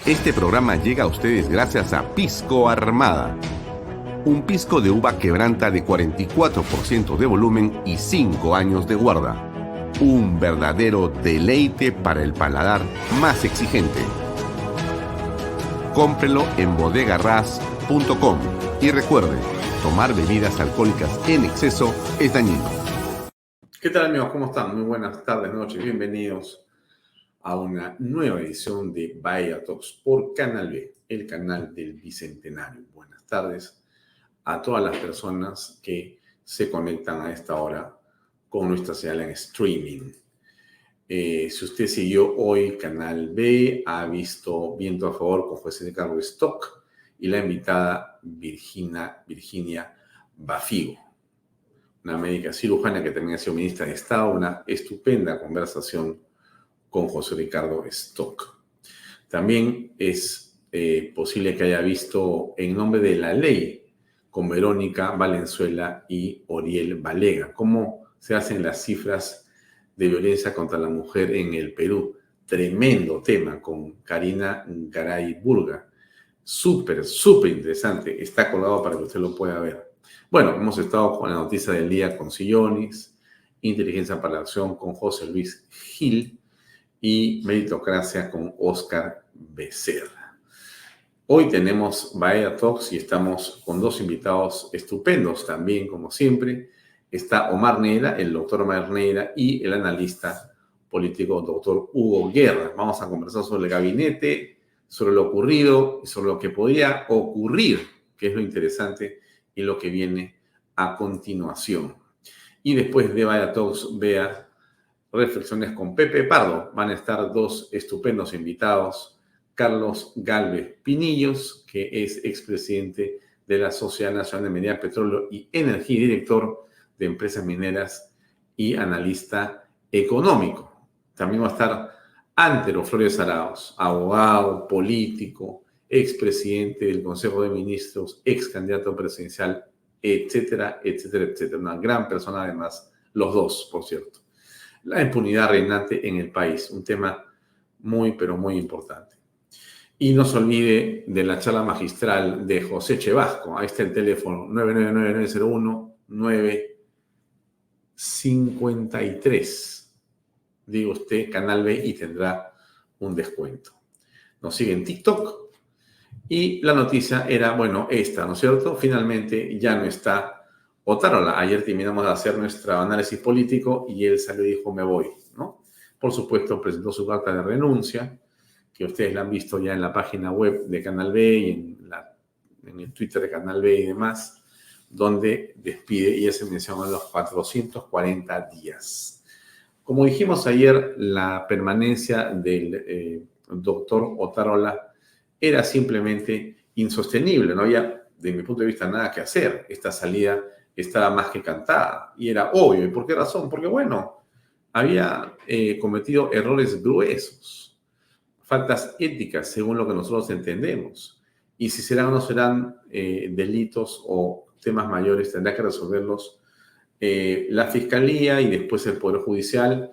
Este programa llega a ustedes gracias a Pisco Armada. Un pisco de uva quebranta de 44% de volumen y 5 años de guarda. Un verdadero deleite para el paladar más exigente. Cómprelo en bodegarras.com y recuerde, tomar bebidas alcohólicas en exceso es dañino. ¿Qué tal, amigos? ¿Cómo están? Muy buenas tardes, noches. Bienvenidos a una nueva edición de Bahía Talks por Canal B, el canal del Bicentenario. Buenas tardes a todas las personas que se conectan a esta hora con nuestra señal en streaming. Si usted siguió hoy Canal B, ha visto Viento a Favor con José Carlos Stock y la invitada Virginia Bafigo, una médica cirujana que también ha sido ministra de Estado, una estupenda conversación con José Ricardo Stock. También es posible que haya visto En Nombre de la Ley con Verónica Valenzuela y Oriel Balega, cómo se hacen las cifras de violencia contra la mujer en el Perú. Tremendo tema con Karina Garay Burga. Súper interesante. Está colgado para que usted lo pueda ver. Bueno, hemos estado con la noticia del día con Sillones, Inteligencia para la Acción con José Luis Gil y Meritocracia con Oscar Becerra. Hoy tenemos Bahía Talks y estamos con dos invitados estupendos también, como siempre. Está Omar Neira, el doctor Omar Neira, y el analista político doctor Hugo Guerra. Vamos a conversar sobre el gabinete, sobre lo ocurrido y sobre lo que podría ocurrir, que es lo interesante, y lo que viene a continuación. Y después de Bahía Talks, vea Reflexiones con Pepe Pardo. Van a estar dos estupendos invitados. Carlos Gálvez Pinillos, que es expresidente de la Sociedad Nacional de Minería, Petróleo y Energía y director de Empresas Mineras y analista económico. También va a estar Antero Flores Arauz, abogado, político, expresidente del Consejo de Ministros, ex candidato presidencial, etcétera, etcétera, etcétera. Una gran persona además, los dos, por cierto. La impunidad reinante en el país, un tema muy, pero muy importante. Y no se olvide de la charla magistral de José Chevasco. Ahí está el teléfono 999-901-953. Diga usted Canal B y tendrá un descuento. Nos sigue en TikTok. Y la noticia era, bueno, esta, ¿no es cierto? Finalmente ya no está Otárola. Ayer terminamos de hacer nuestro análisis político y él salió y dijo, me voy, ¿no? Por supuesto, presentó su carta de renuncia, que ustedes la han visto ya en la página web de Canal B y en el Twitter de Canal B y demás, donde despide y ya se mencionan los 440 días. Como dijimos ayer, la permanencia del doctor Otárola era simplemente insostenible, no había, de mi punto de vista, nada que hacer. Esta salida estaba más que cantada y era obvio. ¿Y por qué razón? Porque, bueno, había cometido errores gruesos, faltas éticas, según lo que nosotros entendemos. Y si serán o no serán delitos o temas mayores, tendrá que resolverlos la Fiscalía y después el Poder Judicial.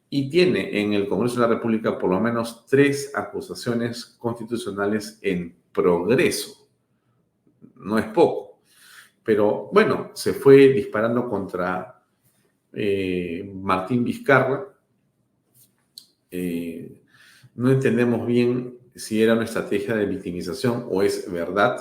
Y tiene en el Congreso de la República por lo menos 3 acusaciones constitucionales en progreso. No es poco. Pero bueno, se fue disparando contra Martín Vizcarra. No entendemos bien si era una estrategia de victimización o es verdad.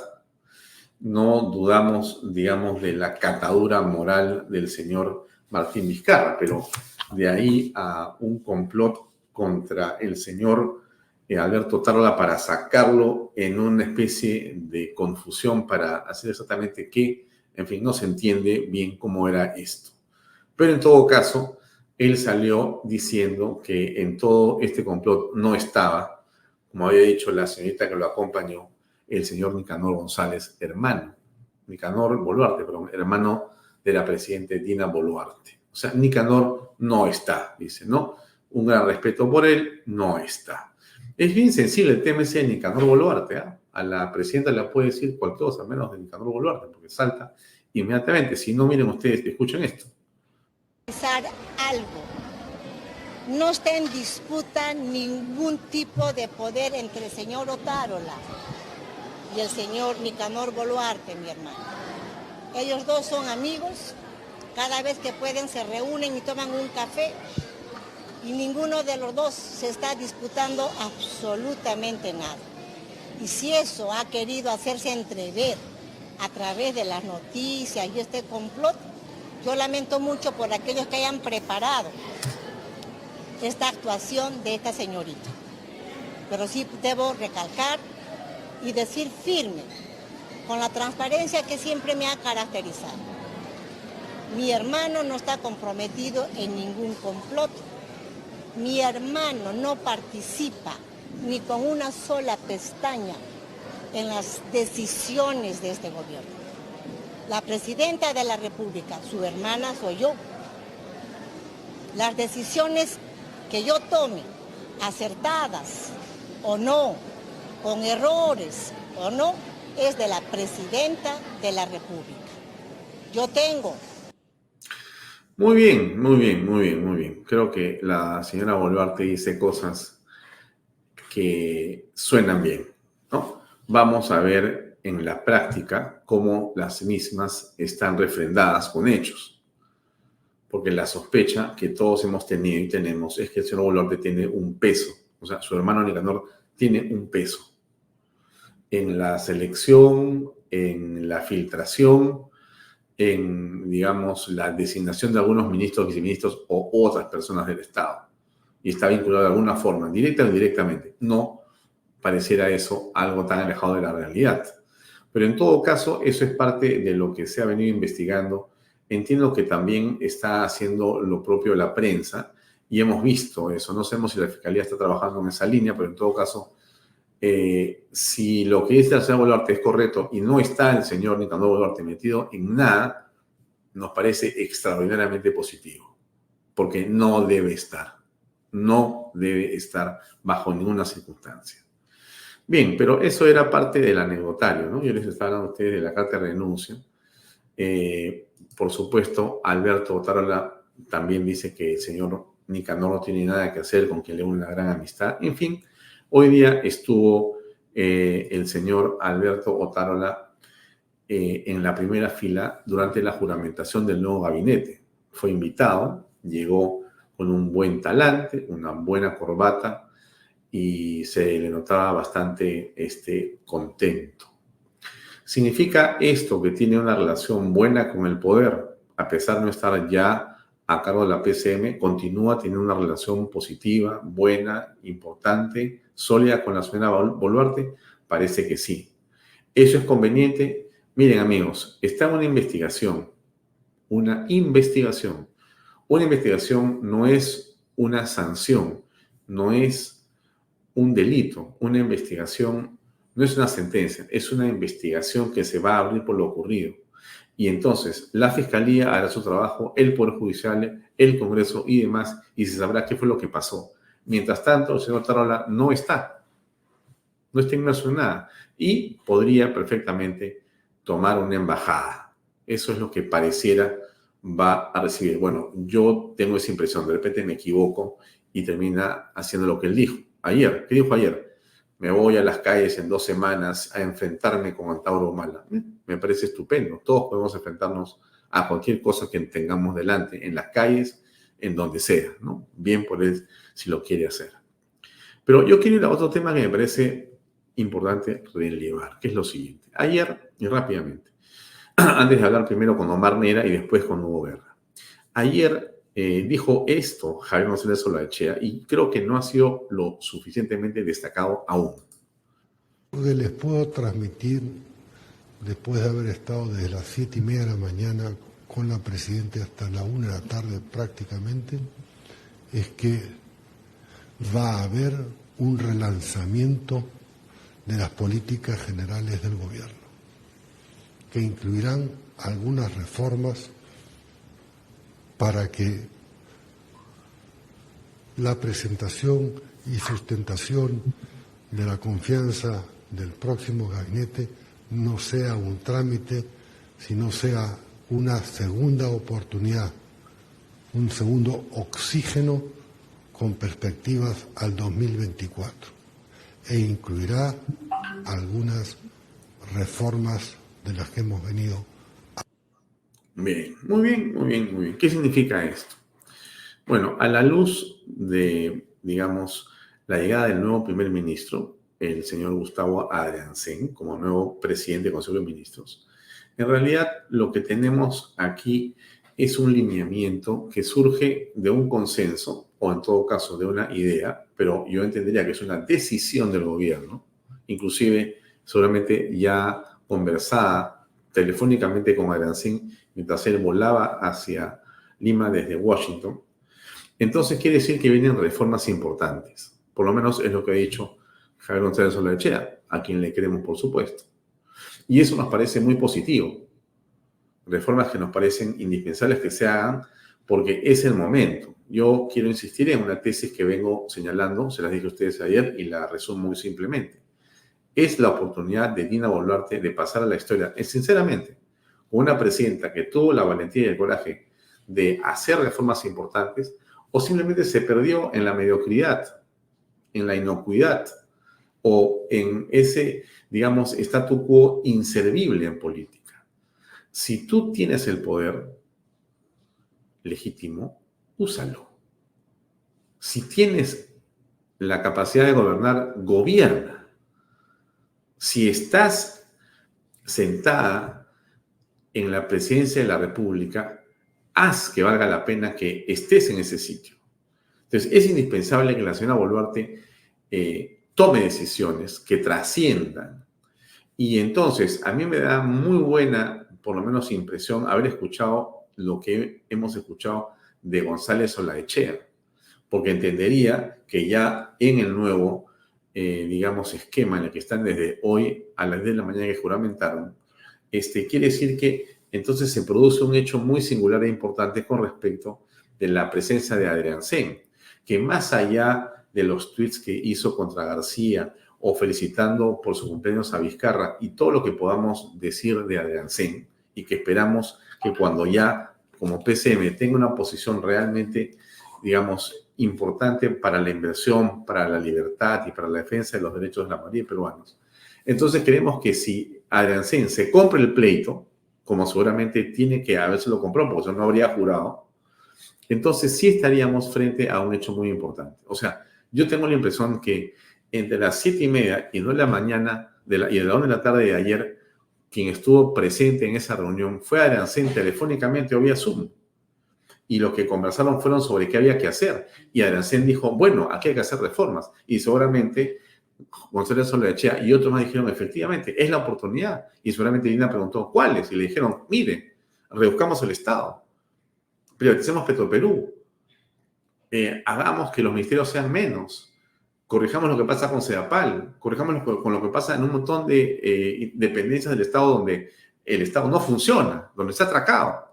No dudamos, digamos, de la catadura moral del señor Martín Vizcarra, pero de ahí a un complot contra el señor Alberto Otárola para sacarlo en una especie de confusión para hacer exactamente qué. En fin, no se entiende bien cómo era esto. Pero en todo caso, él salió diciendo que en todo este complot no estaba, como había dicho la señorita que lo acompañó, el señor Nicanor González, Nicanor Boluarte, perdón, hermano de la presidenta Dina Boluarte. O sea, Nicanor no está, dice, ¿no? Un gran respeto por él, no está. Es bien sensible el tema ese de Nicanor Boluarte, ¿eh? A la presidenta le puede decir cualquier cosa, menos de Nicanor Boluarte, porque salta inmediatamente. Si no, miren ustedes, escuchen esto. Algo. no está en disputa ningún tipo de poder entre el señor Otárola y el señor Nicanor Boluarte, mi hermano. Ellos dos son amigos, cada vez que pueden se reúnen y toman un café y ninguno de los dos se está disputando absolutamente nada. Y si eso ha querido hacerse entrever a través de las noticias y este complot, yo lamento mucho por aquellos que hayan preparado esta actuación de esta señorita. Pero sí debo recalcar y decir firme, con la transparencia que siempre me ha caracterizado. Mi hermano no está comprometido en ningún complot. Mi hermano no participa ni con una sola pestaña en las decisiones de este gobierno. La presidenta de la República, su hermana soy yo. Las decisiones que yo tome, acertadas o no, con errores o no, es de la presidenta de la República. Yo tengo... Muy bien, muy bien, muy bien, muy bien. Creo que la señora Boluarte dice cosas que suenan bien, ¿no? Vamos a ver en la práctica cómo las mismas están refrendadas con hechos. Porque la sospecha que todos hemos tenido y tenemos es que el señor Boluarte tiene un peso. O sea, su hermano Nicanor tiene un peso en la selección, en la filtración, en, digamos, la designación de algunos ministros, viceministros o otras personas del Estado. Y está vinculado de alguna forma, directa o indirectamente. No pareciera eso algo tan alejado de la realidad. Pero en todo caso, eso es parte de lo que se ha venido investigando. Entiendo que también está haciendo lo propio la prensa y hemos visto eso. No sabemos si la Fiscalía está trabajando en esa línea, pero en todo caso, si lo que dice el señor Boluarte es correcto y no está el señor Nicanor Boluarte metido en nada, nos parece extraordinariamente positivo, porque no debe estar bajo ninguna circunstancia. Bien, pero eso era parte del anecdotario, ¿no? Yo les estaba hablando a ustedes de la carta de renuncia. Por supuesto, Alberto Otárola también dice que el señor Nicanor no tiene nada que hacer con quien le une una gran amistad. En fin, hoy día estuvo el señor Alberto Otárola en la primera fila durante la juramentación del nuevo gabinete. Fue invitado, llegó con un buen talante, una buena corbata y se le notaba bastante contento. ¿Significa esto que tiene una relación buena con el poder? A pesar de no estar ya a cargo de la PCM, continúa teniendo una relación positiva, buena, importante, sólida con la señora Boluarte. Parece que sí. ¿Eso es conveniente? Miren, amigos, está en una investigación. Una investigación. Una investigación no es una sanción, no es un delito. Una investigación no es una sentencia, es una investigación que se va a abrir por lo ocurrido. Y entonces la Fiscalía hará su trabajo, el Poder Judicial, el Congreso y demás, y se sabrá qué fue lo que pasó. Mientras tanto, el señor Otárola no está inmerso en nada y podría perfectamente tomar una embajada. Eso es lo que pareciera va a recibir. Bueno, yo tengo esa impresión, de repente me equivoco y termina haciendo lo que él dijo. Ayer, ¿qué dijo ayer? Me voy a las calles en 2 semanas a enfrentarme con Antauro Humala. Me parece estupendo. Todos podemos enfrentarnos a cualquier cosa que tengamos delante, en las calles, en donde sea, ¿no? Bien por él si lo quiere hacer. Pero yo quiero ir a otro tema que me parece importante relevar, que es lo siguiente. Ayer, y rápidamente, antes de hablar primero con Omar Nera y después con Hugo Guerra. Ayer dijo esto Javier González Olaechea y creo que no ha sido lo suficientemente destacado aún. Les puedo transmitir, después de haber estado desde las 7:30 de la mañana con la Presidenta hasta la 1 de la tarde prácticamente, es que va a haber un relanzamiento de las políticas generales del gobierno, que incluirán algunas reformas para que la presentación y sustentación de la confianza del próximo gabinete no sea un trámite, sino sea una segunda oportunidad, un segundo oxígeno con perspectivas al 2024 e incluirá algunas reformas de las que hemos venido. Bien, muy bien, muy bien, muy bien. ¿Qué significa esto? Bueno, a la luz de, digamos, la llegada del nuevo primer ministro, el señor Gustavo Adrianzen, como nuevo presidente del Consejo de Ministros, en realidad lo que tenemos aquí es un lineamiento que surge de un consenso, o en todo caso de una idea, pero yo entendería que es una decisión del gobierno, inclusive seguramente ya conversada telefónicamente con Adrianzen mientras él volaba hacia Lima desde Washington. Entonces quiere decir que vienen reformas importantes. Por lo menos es lo que ha dicho Javier González Olaechea, a quien le queremos, por supuesto. Y eso nos parece muy positivo. Reformas que nos parecen indispensables que se hagan porque es el momento. Yo quiero insistir en una tesis que vengo señalando, se las dije a ustedes ayer y la resumo muy simplemente. Es la oportunidad de Dina Boluarte de pasar a la historia, sinceramente, con una presidenta que tuvo la valentía y el coraje de hacer reformas importantes, o simplemente se perdió en la mediocridad, en la inocuidad, o en ese, digamos, statu quo inservible en política. Si tú tienes el poder legítimo, úsalo. Si tienes la capacidad de gobernar, gobierna. Si estás sentada en la presidencia de la República, haz que valga la pena que estés en ese sitio. Entonces, es indispensable que la señora Boluarte tome decisiones que trasciendan. Y entonces, a mí me da muy buena, por lo menos impresión, haber escuchado lo que hemos escuchado de González Olaechea, porque entendería que ya en el nuevo, digamos, esquema en el que están desde hoy a las 10 de la mañana que juramentaron, quiere decir que entonces se produce un hecho muy singular e importante con respecto de la presencia de Adrianzen, que más allá de los tweets que hizo contra García o felicitando por su cumpleaños a Vizcarra y todo lo que podamos decir de Adrianzen, y que esperamos que cuando ya como PCM tenga una posición realmente, digamos, importante para la inversión, para la libertad y para la defensa de los derechos de la mayoría de peruanos. Entonces creemos que si Adrianzen se compra el pleito, como seguramente tiene que habérselo comprado, porque no habría jurado, entonces sí estaríamos frente a un hecho muy importante. O sea, yo tengo la impresión que entre las 7:30 y 9 de la mañana y de la 1 de la tarde de ayer, quien estuvo presente en esa reunión fue Adrianzen telefónicamente o vía Zoom. Y lo que conversaron fueron sobre qué había que hacer. Y Adrianzen dijo, bueno, aquí hay que hacer reformas. Y seguramente González Olaechea y otros más dijeron, efectivamente, es la oportunidad. Y seguramente Dina preguntó, ¿cuáles? Y le dijeron, mire, reduzcamos el Estado, privaticemos Petroperú, hagamos que los ministerios sean menos, corrijamos lo que pasa con Sedapal, corrijamos con lo que pasa en un montón de dependencias del Estado donde el Estado no funciona, donde está atracado.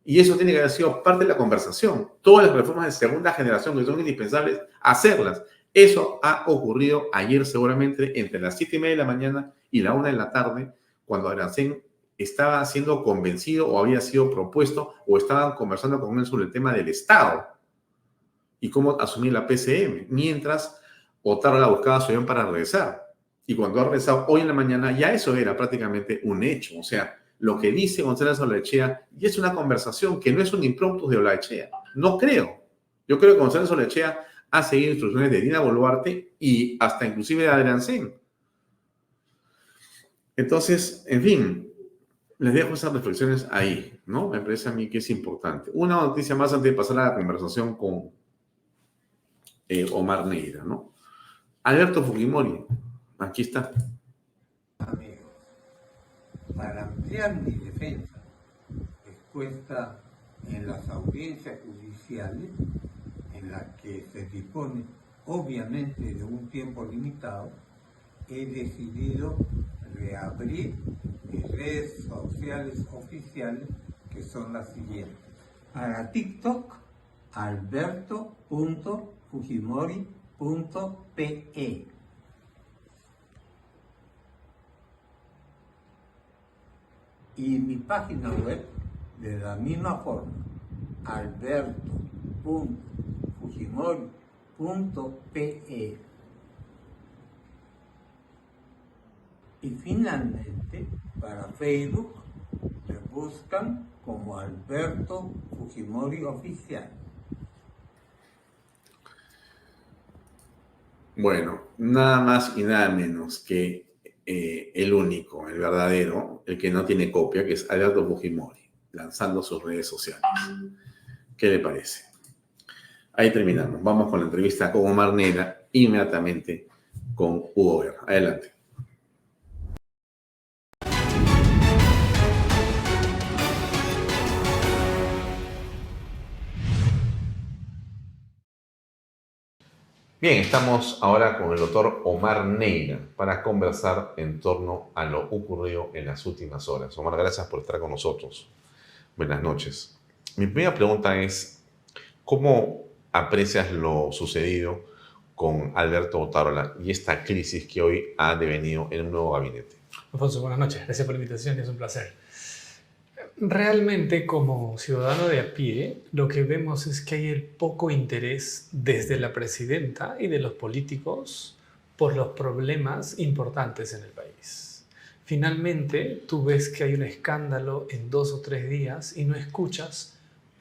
Y eso tiene que haber sido parte de la conversación. Todas las reformas de segunda generación que son indispensables, hacerlas. Eso ha ocurrido ayer seguramente entre las 7:30 de la mañana y la 1 de la tarde, cuando Adrianzen estaba siendo convencido o había sido propuesto o estaban conversando con él sobre el tema del Estado y cómo asumir la PCM, mientras Otárola buscaba su avión para regresar. Y cuando ha regresado hoy en la mañana, ya eso era prácticamente un hecho. O sea, lo que dice González Olaechea ya es una conversación que no es un impromptu de Olaechea. No creo. Yo creo que González Olaechea ha seguido instrucciones de Dina Boluarte y hasta inclusive de Adrianzen. Entonces, en fin, les dejo esas reflexiones ahí, ¿no? Me parece a mí que es importante. Una noticia más antes de pasar a la conversación con Omar Neira, ¿no? Alberto Fujimori, aquí está. Amigos, para ampliar mi defensa, expuesta en las audiencias judiciales, en las que se dispone obviamente de un tiempo limitado, he decidido reabrir mis redes sociales oficiales, que son las siguientes. Para TikTok, alberto.fujimori.pe. Y mi página web, de la misma forma, alberto.fujimori.pe. Y finalmente, para Facebook, me buscan como Alberto Fujimori Oficial. Bueno, nada más y nada menos que el único, el verdadero, el que no tiene copia, que es Alberto Fujimori, lanzando sus redes sociales. ¿Qué le parece? Ahí terminamos. Vamos con la entrevista con Omar Neira, inmediatamente con Hugo Guerra. Adelante. Bien, estamos ahora con el doctor Omar Neira para conversar en torno a lo ocurrido en las últimas horas. Omar, gracias por estar con nosotros. Buenas noches. Mi primera pregunta es, ¿cómo aprecias lo sucedido con Alberto Otárola y esta crisis que hoy ha devenido en un nuevo gabinete? Alfonso, buenas noches. Gracias por la invitación y es un placer. Realmente, como ciudadano de a pie, lo que vemos es que hay el poco interés desde la presidenta y de los políticos por los problemas importantes en el país. Finalmente, tú ves que hay un escándalo en 2 o 3 días y no escuchas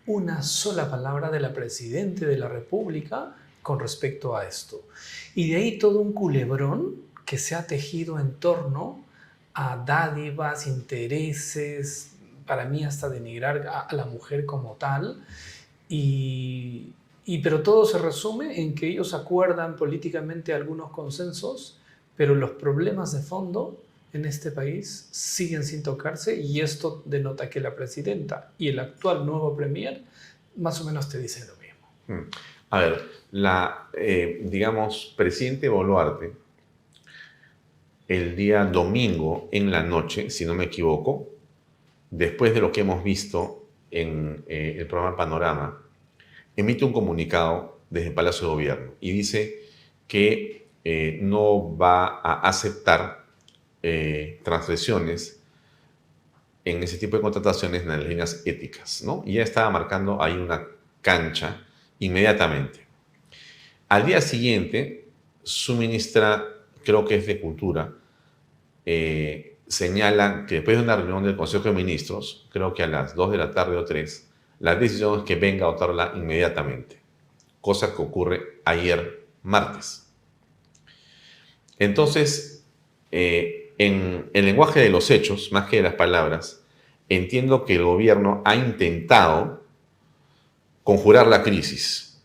una sola palabra de la presidenta de la República con respecto a esto. Y de ahí todo un culebrón que se ha tejido en torno a dádivas, intereses, para mí hasta denigrar a la mujer como tal, pero todo se resume en que ellos acuerdan políticamente algunos consensos, pero los problemas de fondo en este país siguen sin tocarse y esto denota que la presidenta y el actual nuevo premier más o menos te dicen lo mismo. A ver, digamos, presidente Boluarte, el día domingo en la noche, si no me equivoco, después de lo que hemos visto en el programa Panorama, emite un comunicado desde el Palacio de Gobierno y dice que no va a aceptar transgresiones en ese tipo de contrataciones en las líneas éticas, ¿no? Y ya estaba marcando ahí una cancha inmediatamente. Al día siguiente, su ministra, creo que es de Cultura, señala que después de una reunión del Consejo de Ministros, creo que a las 2 de la tarde o 3, la decisión es que venga a Otárola inmediatamente, cosa que ocurre ayer martes. Entonces, en el lenguaje de los hechos, más que de las palabras, entiendo que el gobierno ha intentado conjurar la crisis.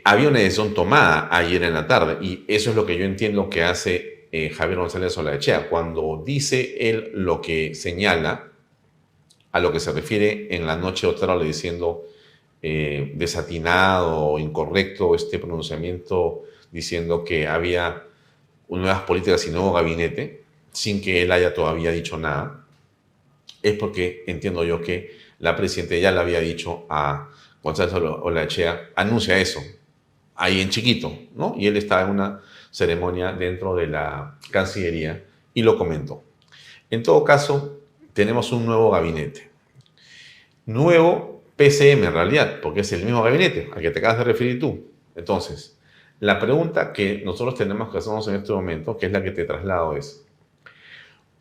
Había una decisión tomada ayer en la tarde y eso es lo que yo entiendo que hace Javier González Olaechea. Cuando dice él lo que señala, a lo que se refiere en la noche Otárola diciendo desatinado o incorrecto este pronunciamiento, diciendo que había nuevas políticas y nuevo gabinete, sin que él haya todavía dicho nada, es porque entiendo yo que la presidenta ya le había dicho a González Olaechea, anuncia eso, ahí en chiquito, ¿no? Y él estaba en una ceremonia dentro de la Cancillería y lo comentó. En todo caso, tenemos un nuevo gabinete. Nuevo PCM en realidad, porque es el mismo gabinete al que te acabas de referir tú. Entonces, la pregunta que nosotros tenemos que hacernos en este momento, que es la que te traslado, es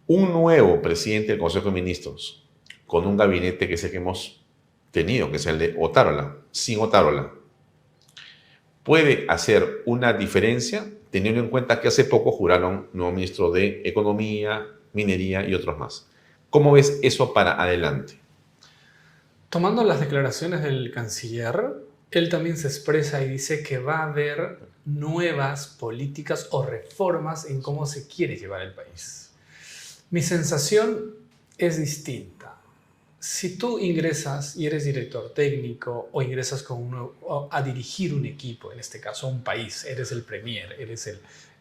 un nuevo presidente del Consejo de Ministros con un gabinete que es el que hemos tenido, que es el de Otárola, sin Otárola, ¿puede hacer una diferencia teniendo en cuenta que hace poco juraron nuevo ministro de Economía, Minería y otros más? ¿Cómo ves eso para adelante? Tomando las declaraciones del canciller, él también se expresa y dice que va a haber nuevas políticas o reformas en cómo se quiere llevar el país. Mi sensación es distinta. Si tú ingresas y eres director técnico o ingresas a dirigir un equipo, en este caso un país, eres el premier,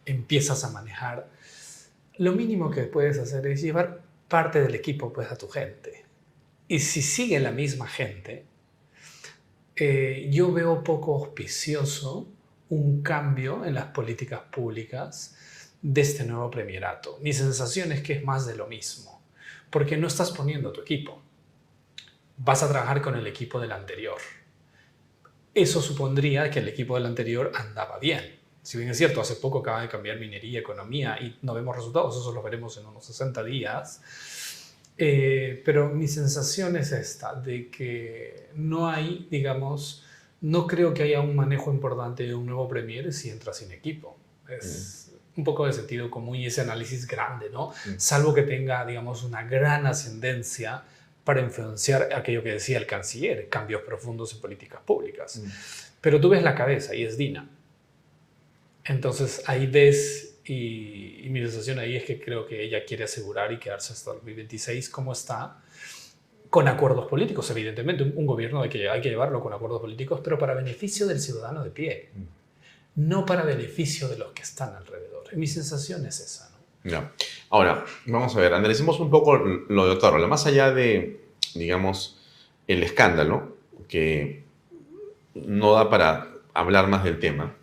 empiezas a manejar, lo mínimo que puedes hacer es llevar parte del equipo pues, a tu gente. Y si sigue la misma gente, yo veo poco auspicioso un cambio en las políticas públicas de este nuevo premierato. Mi sensación es que es más de lo mismo, porque no estás poniendo tu equipo. Vas a trabajar con el equipo del anterior. eso supondría que el equipo del anterior andaba bien. Si bien es cierto, hace poco acaba de cambiar minería, economía y no vemos resultados, eso lo veremos en unos 60 días. Pero mi sensación es esta, de que no hay, digamos, no creo que haya un manejo importante de un nuevo premier si entra sin equipo. Es un poco de sentido común y ese análisis grande, ¿no? Salvo que tenga, digamos, una gran ascendencia para influenciar aquello que decía el canciller, cambios profundos en políticas públicas. Pero tú ves la cabeza y es Dina. Entonces ahí ves, y mi sensación ahí es que creo que ella quiere asegurar y quedarse hasta el 2026 como está, con acuerdos políticos, evidentemente. Un gobierno hay que llevarlo con acuerdos políticos, pero para beneficio del ciudadano de pie, no para beneficio de los que están alrededor. Y mi sensación es esa, ¿no? Ya. Ahora, vamos a ver, analicemos un poco lo de Otárola. Más allá de, digamos, el escándalo, que no da para hablar más del tema,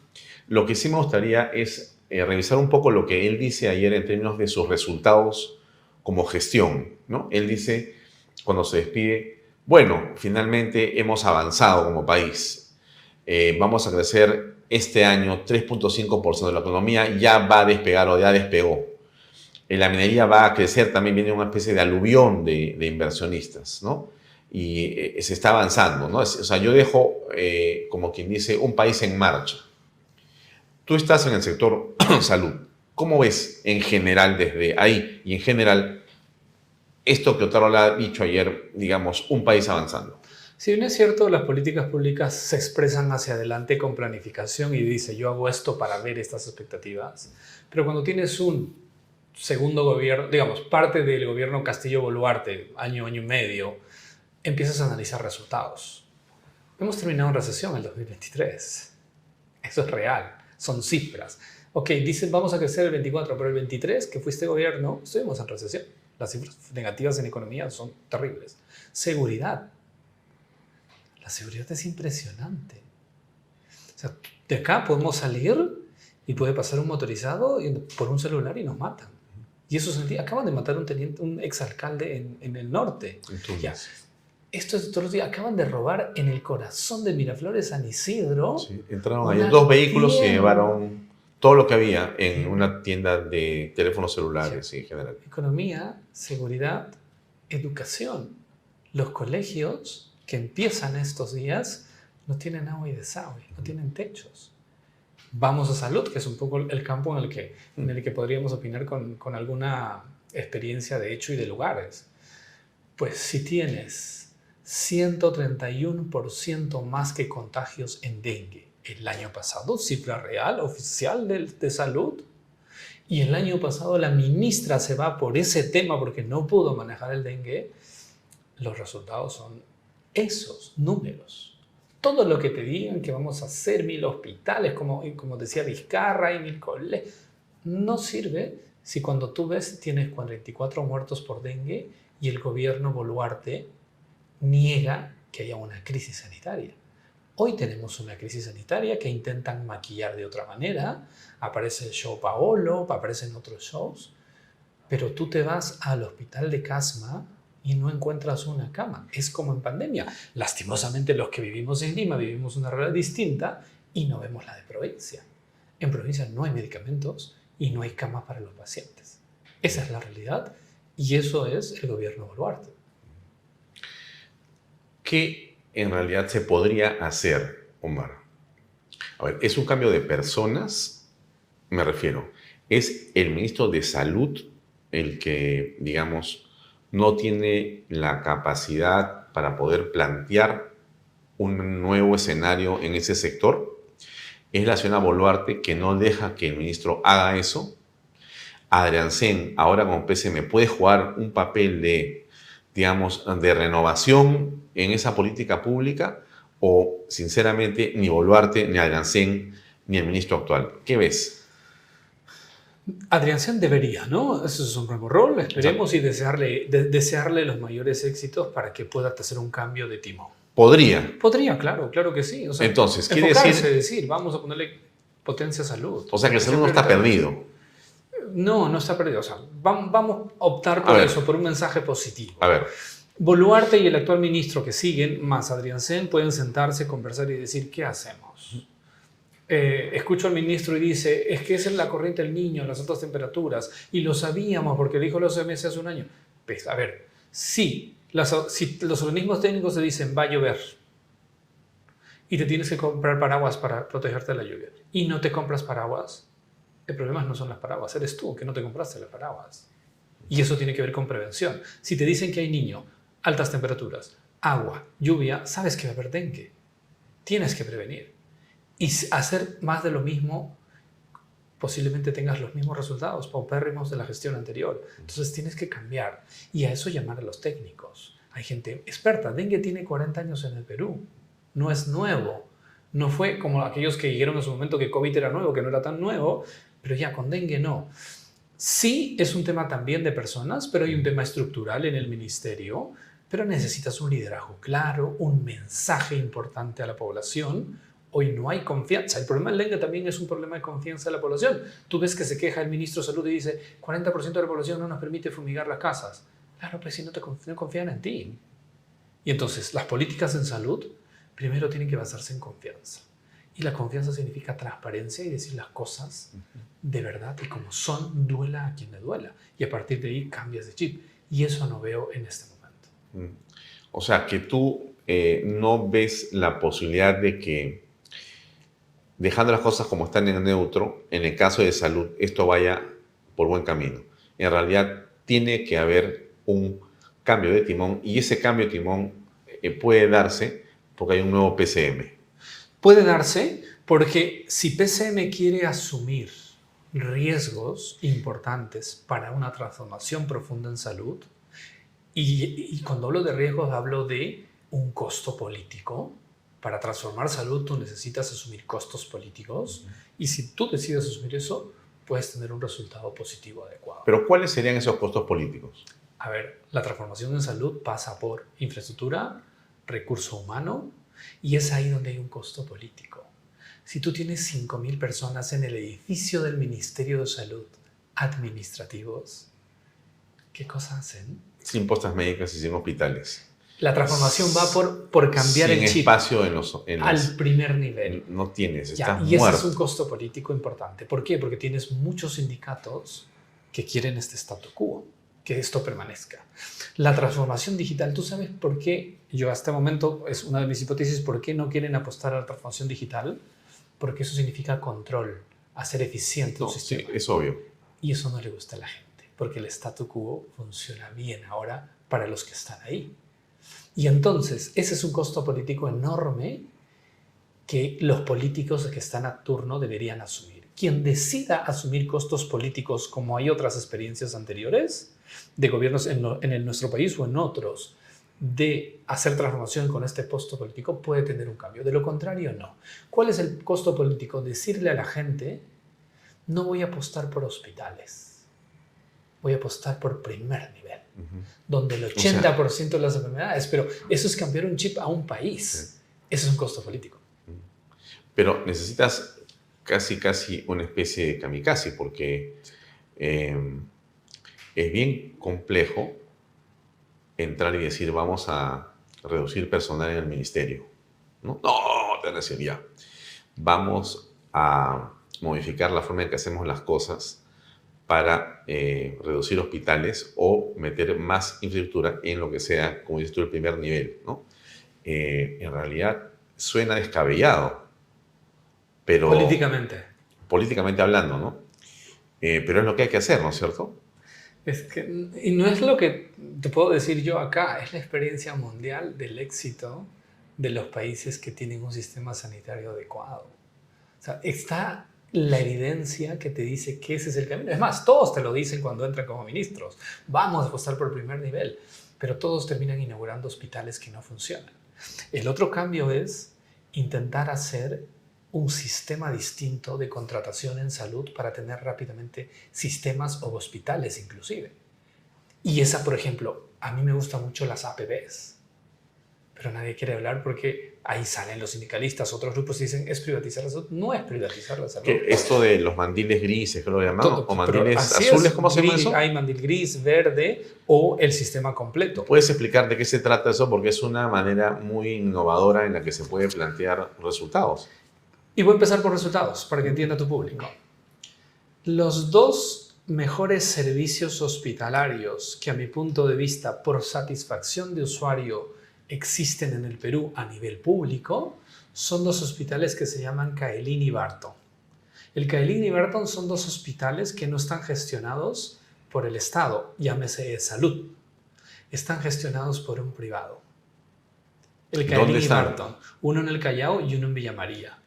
lo que sí me gustaría es revisar un poco lo que él dice ayer en términos de sus resultados como gestión, ¿no? Él dice, cuando se despide, bueno, finalmente hemos avanzado como país. Vamos a crecer este año 3.5% de la economía, ya va a despegar o ya despegó. La minería va a crecer, también viene una especie de aluvión de inversionistas, ¿no? Y se está avanzando, ¿no? O sea, yo dejo, como quien dice, un país en marcha. Tú estás en el sector salud. ¿Cómo ves en general desde ahí y en general esto que Otárola ha dicho ayer, digamos, un país avanzando? Si bien es cierto, las políticas públicas se expresan hacia adelante con planificación y dice, yo hago esto para ver estas expectativas, pero cuando tienes un segundo gobierno, digamos, parte del gobierno Castillo-Boluarte, año y medio, empiezas a analizar resultados. Hemos terminado en recesión en el 2023. Eso es real, son cifras. Ok, dicen vamos a crecer el 24, pero el 23, que fuiste gobierno, estuvimos en recesión. Las cifras negativas en economía son terribles. Seguridad. La seguridad es impresionante. O sea, de acá podemos salir y puede pasar un motorizado por un celular y nos matan. Y eso sentía, acaban de matar un exalcalde en el norte. Ya. Esto es todos los días. Acaban de robar en el corazón de Miraflores, San Isidro. Sí, entraron ahí 2 vehículos y llevaron todo lo que había en una tienda de teléfonos celulares, sí, en general. Economía, seguridad, educación. Los colegios que empiezan estos días no tienen agua y desagüe, no tienen techos. Vamos a salud, que es un poco el campo en el que podríamos opinar con alguna experiencia de hecho y de lugares. Pues si tienes 131% más que contagios en dengue el año pasado, cifra real, oficial de salud, y el año pasado la ministra se va por ese tema porque no pudo manejar el dengue, los resultados son esos números. Todo lo que te digan que vamos a hacer 1000 hospitales, como decía Vizcarra, y 1000 colegios, no sirve si cuando tú ves tienes 44 muertos por dengue y el gobierno Boluarte niega que haya una crisis sanitaria. Hoy tenemos una crisis sanitaria que intentan maquillar de otra manera. Aparece el show Paolo, aparecen otros shows, pero tú te vas al hospital de Casma y no encuentras una cama. Es como en pandemia. Lastimosamente los que vivimos en Lima vivimos una realidad distinta y no vemos la de provincia. En provincia no hay medicamentos y no hay camas para los pacientes. Esa es la realidad y eso es el gobierno Boluarte. ¿Qué en realidad se podría hacer, Omar? A ver, ¿es un cambio de personas? Me refiero, ¿es el ministro de Salud el que, digamos, no tiene la capacidad para poder plantear un nuevo escenario en ese sector? ¿Es la señora Boluarte que no deja que el ministro haga eso? Adriancén, ahora como PCM, ¿puede jugar un papel de, digamos, de renovación en esa política pública? ¿O, sinceramente, ni Boluarte, ni Adriancén, ni el ministro actual? ¿Qué ves? Adriancén debería, ¿no? Eso es un nuevo rol, esperemos, y desearle los mayores éxitos para que pueda hacer un cambio de timón. ¿Podría? Podría, claro que sí. O sea, entonces, quiere decir, vamos a ponerle potencia a salud. O sea, que el salud no está perdido. No está perdido. O sea, vamos a optar por eso, por un mensaje positivo. A ver. Boluarte y el actual ministro que siguen, más Adrián Sen, pueden sentarse, conversar y decir, ¿qué hacemos? Escucho al ministro y dice, es que esa es la corriente del niño, las altas temperaturas, y lo sabíamos porque dijo la OMS hace un año. Pues, a ver, si los organismos técnicos te dicen, va a llover, y te tienes que comprar paraguas para protegerte de la lluvia, y no te compras paraguas, el problema no son las paraguas, eres tú que no te compraste las paraguas. Y eso tiene que ver con prevención. Si te dicen que hay niño, altas temperaturas, agua, lluvia, sabes que va a haber dengue. Tienes que prevenir. Y hacer más de lo mismo, posiblemente tengas los mismos resultados paupérrimos de la gestión anterior. Entonces tienes que cambiar. Y a eso llamar a los técnicos. Hay gente experta. Dengue tiene 40 años en el Perú. No es nuevo. No fue como aquellos que dijeron en su momento que COVID era nuevo, que no era tan nuevo, pero ya con dengue no. Sí es un tema también de personas, pero hay un tema estructural en el ministerio, pero necesitas un liderazgo claro, un mensaje importante a la población. Hoy no hay confianza. El problema del dengue también es un problema de confianza de la población. Tú ves que se queja el ministro de Salud y dice 40% de la población no nos permite fumigar las casas. Claro, pues si no confían en ti. Y entonces las políticas en salud primero tienen que basarse en confianza. Y la confianza significa transparencia y decir las cosas de verdad y como son, duela a quien le duela. Y a partir de ahí cambias de chip. Y eso no veo en este momento. O sea, que tú no ves la posibilidad de que, dejando las cosas como están en neutro, en el caso de salud, esto vaya por buen camino. En realidad, tiene que haber un cambio de timón y ese cambio de timón puede darse porque hay un nuevo PCM. Puede darse porque si PCM quiere asumir riesgos importantes para una transformación profunda en salud, y cuando hablo de riesgos hablo de un costo político. Para transformar salud tú necesitas asumir costos políticos y si tú decides asumir eso, puedes tener un resultado positivo adecuado. Pero ¿cuáles serían esos costos políticos? A ver, la transformación en salud pasa por infraestructura, recurso humano, y es ahí donde hay un costo político. Si tú tienes 5.000 personas en el edificio del Ministerio de Salud, administrativos, ¿qué cosa hacen? Sin postas médicas y sin hospitales. La transformación va por cambiar el chip. Sin espacio al primer nivel. No tienes, Ya, estás y muerto. ese es un costo político importante. ¿Por qué? Porque tienes muchos sindicatos que quieren este statu quo, que esto permanezca. La transformación digital, ¿tú sabes por qué? Yo hasta este momento, es una de mis hipótesis, ¿por qué no quieren apostar a la transformación digital? Porque eso significa control, hacer eficiente un sistema. Sí, es obvio. Y eso no le gusta a la gente, porque el statu quo funciona bien ahora para los que están ahí. Y entonces, ese es un costo político enorme que los políticos que están a turno deberían asumir. Quien decida asumir costos políticos, como hay otras experiencias anteriores de gobiernos en nuestro país o en otros, de hacer transformación con este costo político, puede tener un cambio. De lo contrario, no. ¿Cuál es el costo político? Decirle a la gente, no voy a apostar por hospitales, voy a apostar por primer nivel, donde el 80% de las enfermedades, pero eso es cambiar un chip a un país. Eso es un costo político. Pero necesitas casi una especie de kamikaze, porque es bien complejo entrar y decir vamos a reducir personal en el ministerio. No, te van a decir ya. Vamos a modificar la forma en que hacemos las cosas para reducir hospitales o meter más infraestructura en lo que sea, como dices tú, el primer nivel, ¿no? En realidad suena descabellado, pero... Políticamente hablando, ¿no? Pero es lo que hay que hacer, ¿no es cierto? Y no es lo que te puedo decir yo acá, es la experiencia mundial del éxito de los países que tienen un sistema sanitario adecuado. O sea, está la evidencia que te dice que ese es el camino. Es más, todos te lo dicen cuando entran como ministros. Vamos a apostar por el primer nivel, pero todos terminan inaugurando hospitales que no funcionan. El otro cambio es intentar hacer un sistema distinto de contratación en salud para tener rápidamente sistemas o hospitales inclusive. Y esa, por ejemplo, a mí me gustan mucho las APBs. Pero nadie quiere hablar porque ahí salen los sindicalistas, otros grupos y dicen es privatizar la salud. No es privatizar la salud. ¿Qué? Esto de los mandiles grises, ¿qué lo llaman? Todo, ¿O mandiles así azules? es, ¿Cómo se llama gris, eso? hay mandil gris, verde o el sistema completo. ¿Puedes explicar de qué se trata eso? Porque es una manera muy innovadora en la que se puede plantear resultados. Y voy a empezar por resultados para que entienda tu público. Los dos mejores servicios hospitalarios que a mi punto de vista por satisfacción de usuario existen en el Perú a nivel público son dos hospitales que se llaman Caelín y Barton. El Caelín y Barton son dos hospitales que no están gestionados por el Estado, llámese salud. Están gestionados por un privado. El Caelín ¿Dónde y están? Barton, uno en el Callao y uno en Villa María.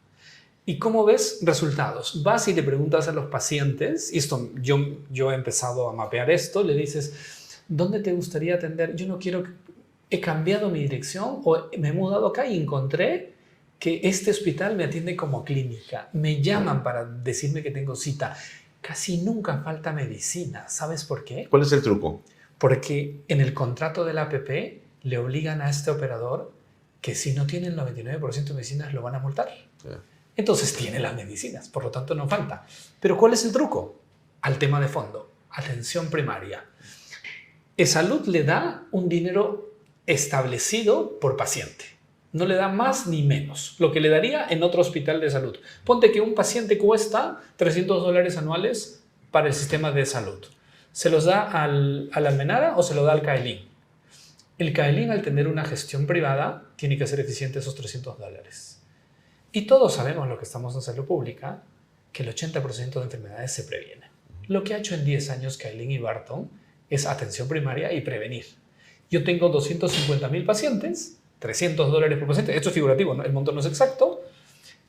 ¿Y cómo ves resultados? Vas y le preguntas a los pacientes, y esto yo he empezado a mapear esto, le dices, ¿dónde te gustaría atender? Yo no quiero, he cambiado mi dirección o me he mudado acá y encontré que este hospital me atiende como clínica. Me llaman para decirme que tengo cita. Casi nunca falta medicina. ¿Sabes por qué? ¿Cuál es el truco? Porque en el contrato de la APP le obligan a este operador que si no tiene el 99% de medicinas lo van a multar. Yeah. Entonces tiene las medicinas, por lo tanto no falta. Pero ¿cuál es el truco? Al tema de fondo, atención primaria. E-Salud le da un dinero establecido por paciente. No le da más ni menos, lo que le daría en otro hospital de salud. Ponte que un paciente cuesta $300 anuales para el sistema de salud. ¿Se los da al Almenara o se lo da al Caelín? El Caelín, al tener una gestión privada, tiene que hacer eficiente esos $300. Y todos sabemos, lo que estamos en salud pública, que el 80% de enfermedades se previenen. Lo que ha hecho en 10 años Caelín y Barton es atención primaria y prevenir. Yo tengo 250,000 pacientes, $300 por paciente, esto es figurativo, ¿no? El monto no es exacto,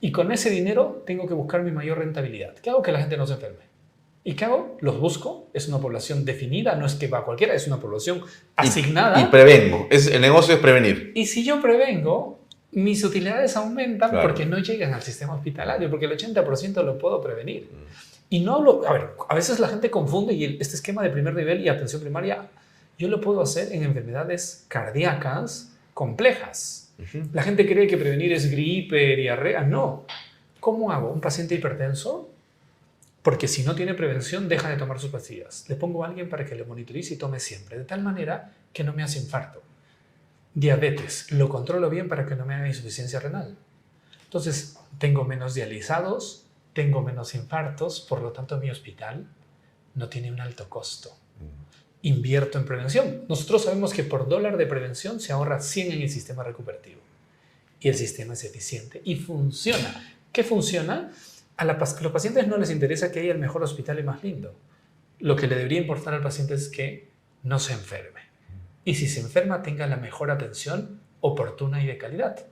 y con ese dinero tengo que buscar mi mayor rentabilidad. ¿Qué hago? Que la gente no se enferme. ¿Y qué hago? Los busco, es una población definida, no es que va cualquiera, es una población asignada. Y prevengo, el negocio es prevenir. Y si yo prevengo, mis utilidades aumentan, Claro. porque no llegan al sistema hospitalario, porque el 80% lo puedo prevenir. Y no hablo, a veces la gente confunde y este esquema de primer nivel y atención primaria, yo lo puedo hacer en enfermedades cardíacas complejas. La gente cree que prevenir es gripe, diarrea. No. ¿Cómo hago? ¿Un paciente hipertenso? Porque si no tiene prevención, deja de tomar sus pastillas. Le pongo a alguien para que lo monitorice y tome siempre, de tal manera que no me hace infarto. Diabetes, lo controlo bien para que no me haga insuficiencia renal. Entonces, tengo menos dializados, tengo menos infartos, por lo tanto mi hospital no tiene un alto costo. Invierto en prevención. Nosotros sabemos que por $1 de prevención se ahorra 100 en el sistema recuperativo. Y el sistema es eficiente y funciona. ¿Qué funciona? A los pacientes no les interesa que haya el mejor hospital y más lindo. Lo que le debería importar al paciente es que no se enferme. Y si se enferma, tenga la mejor atención oportuna y de calidad.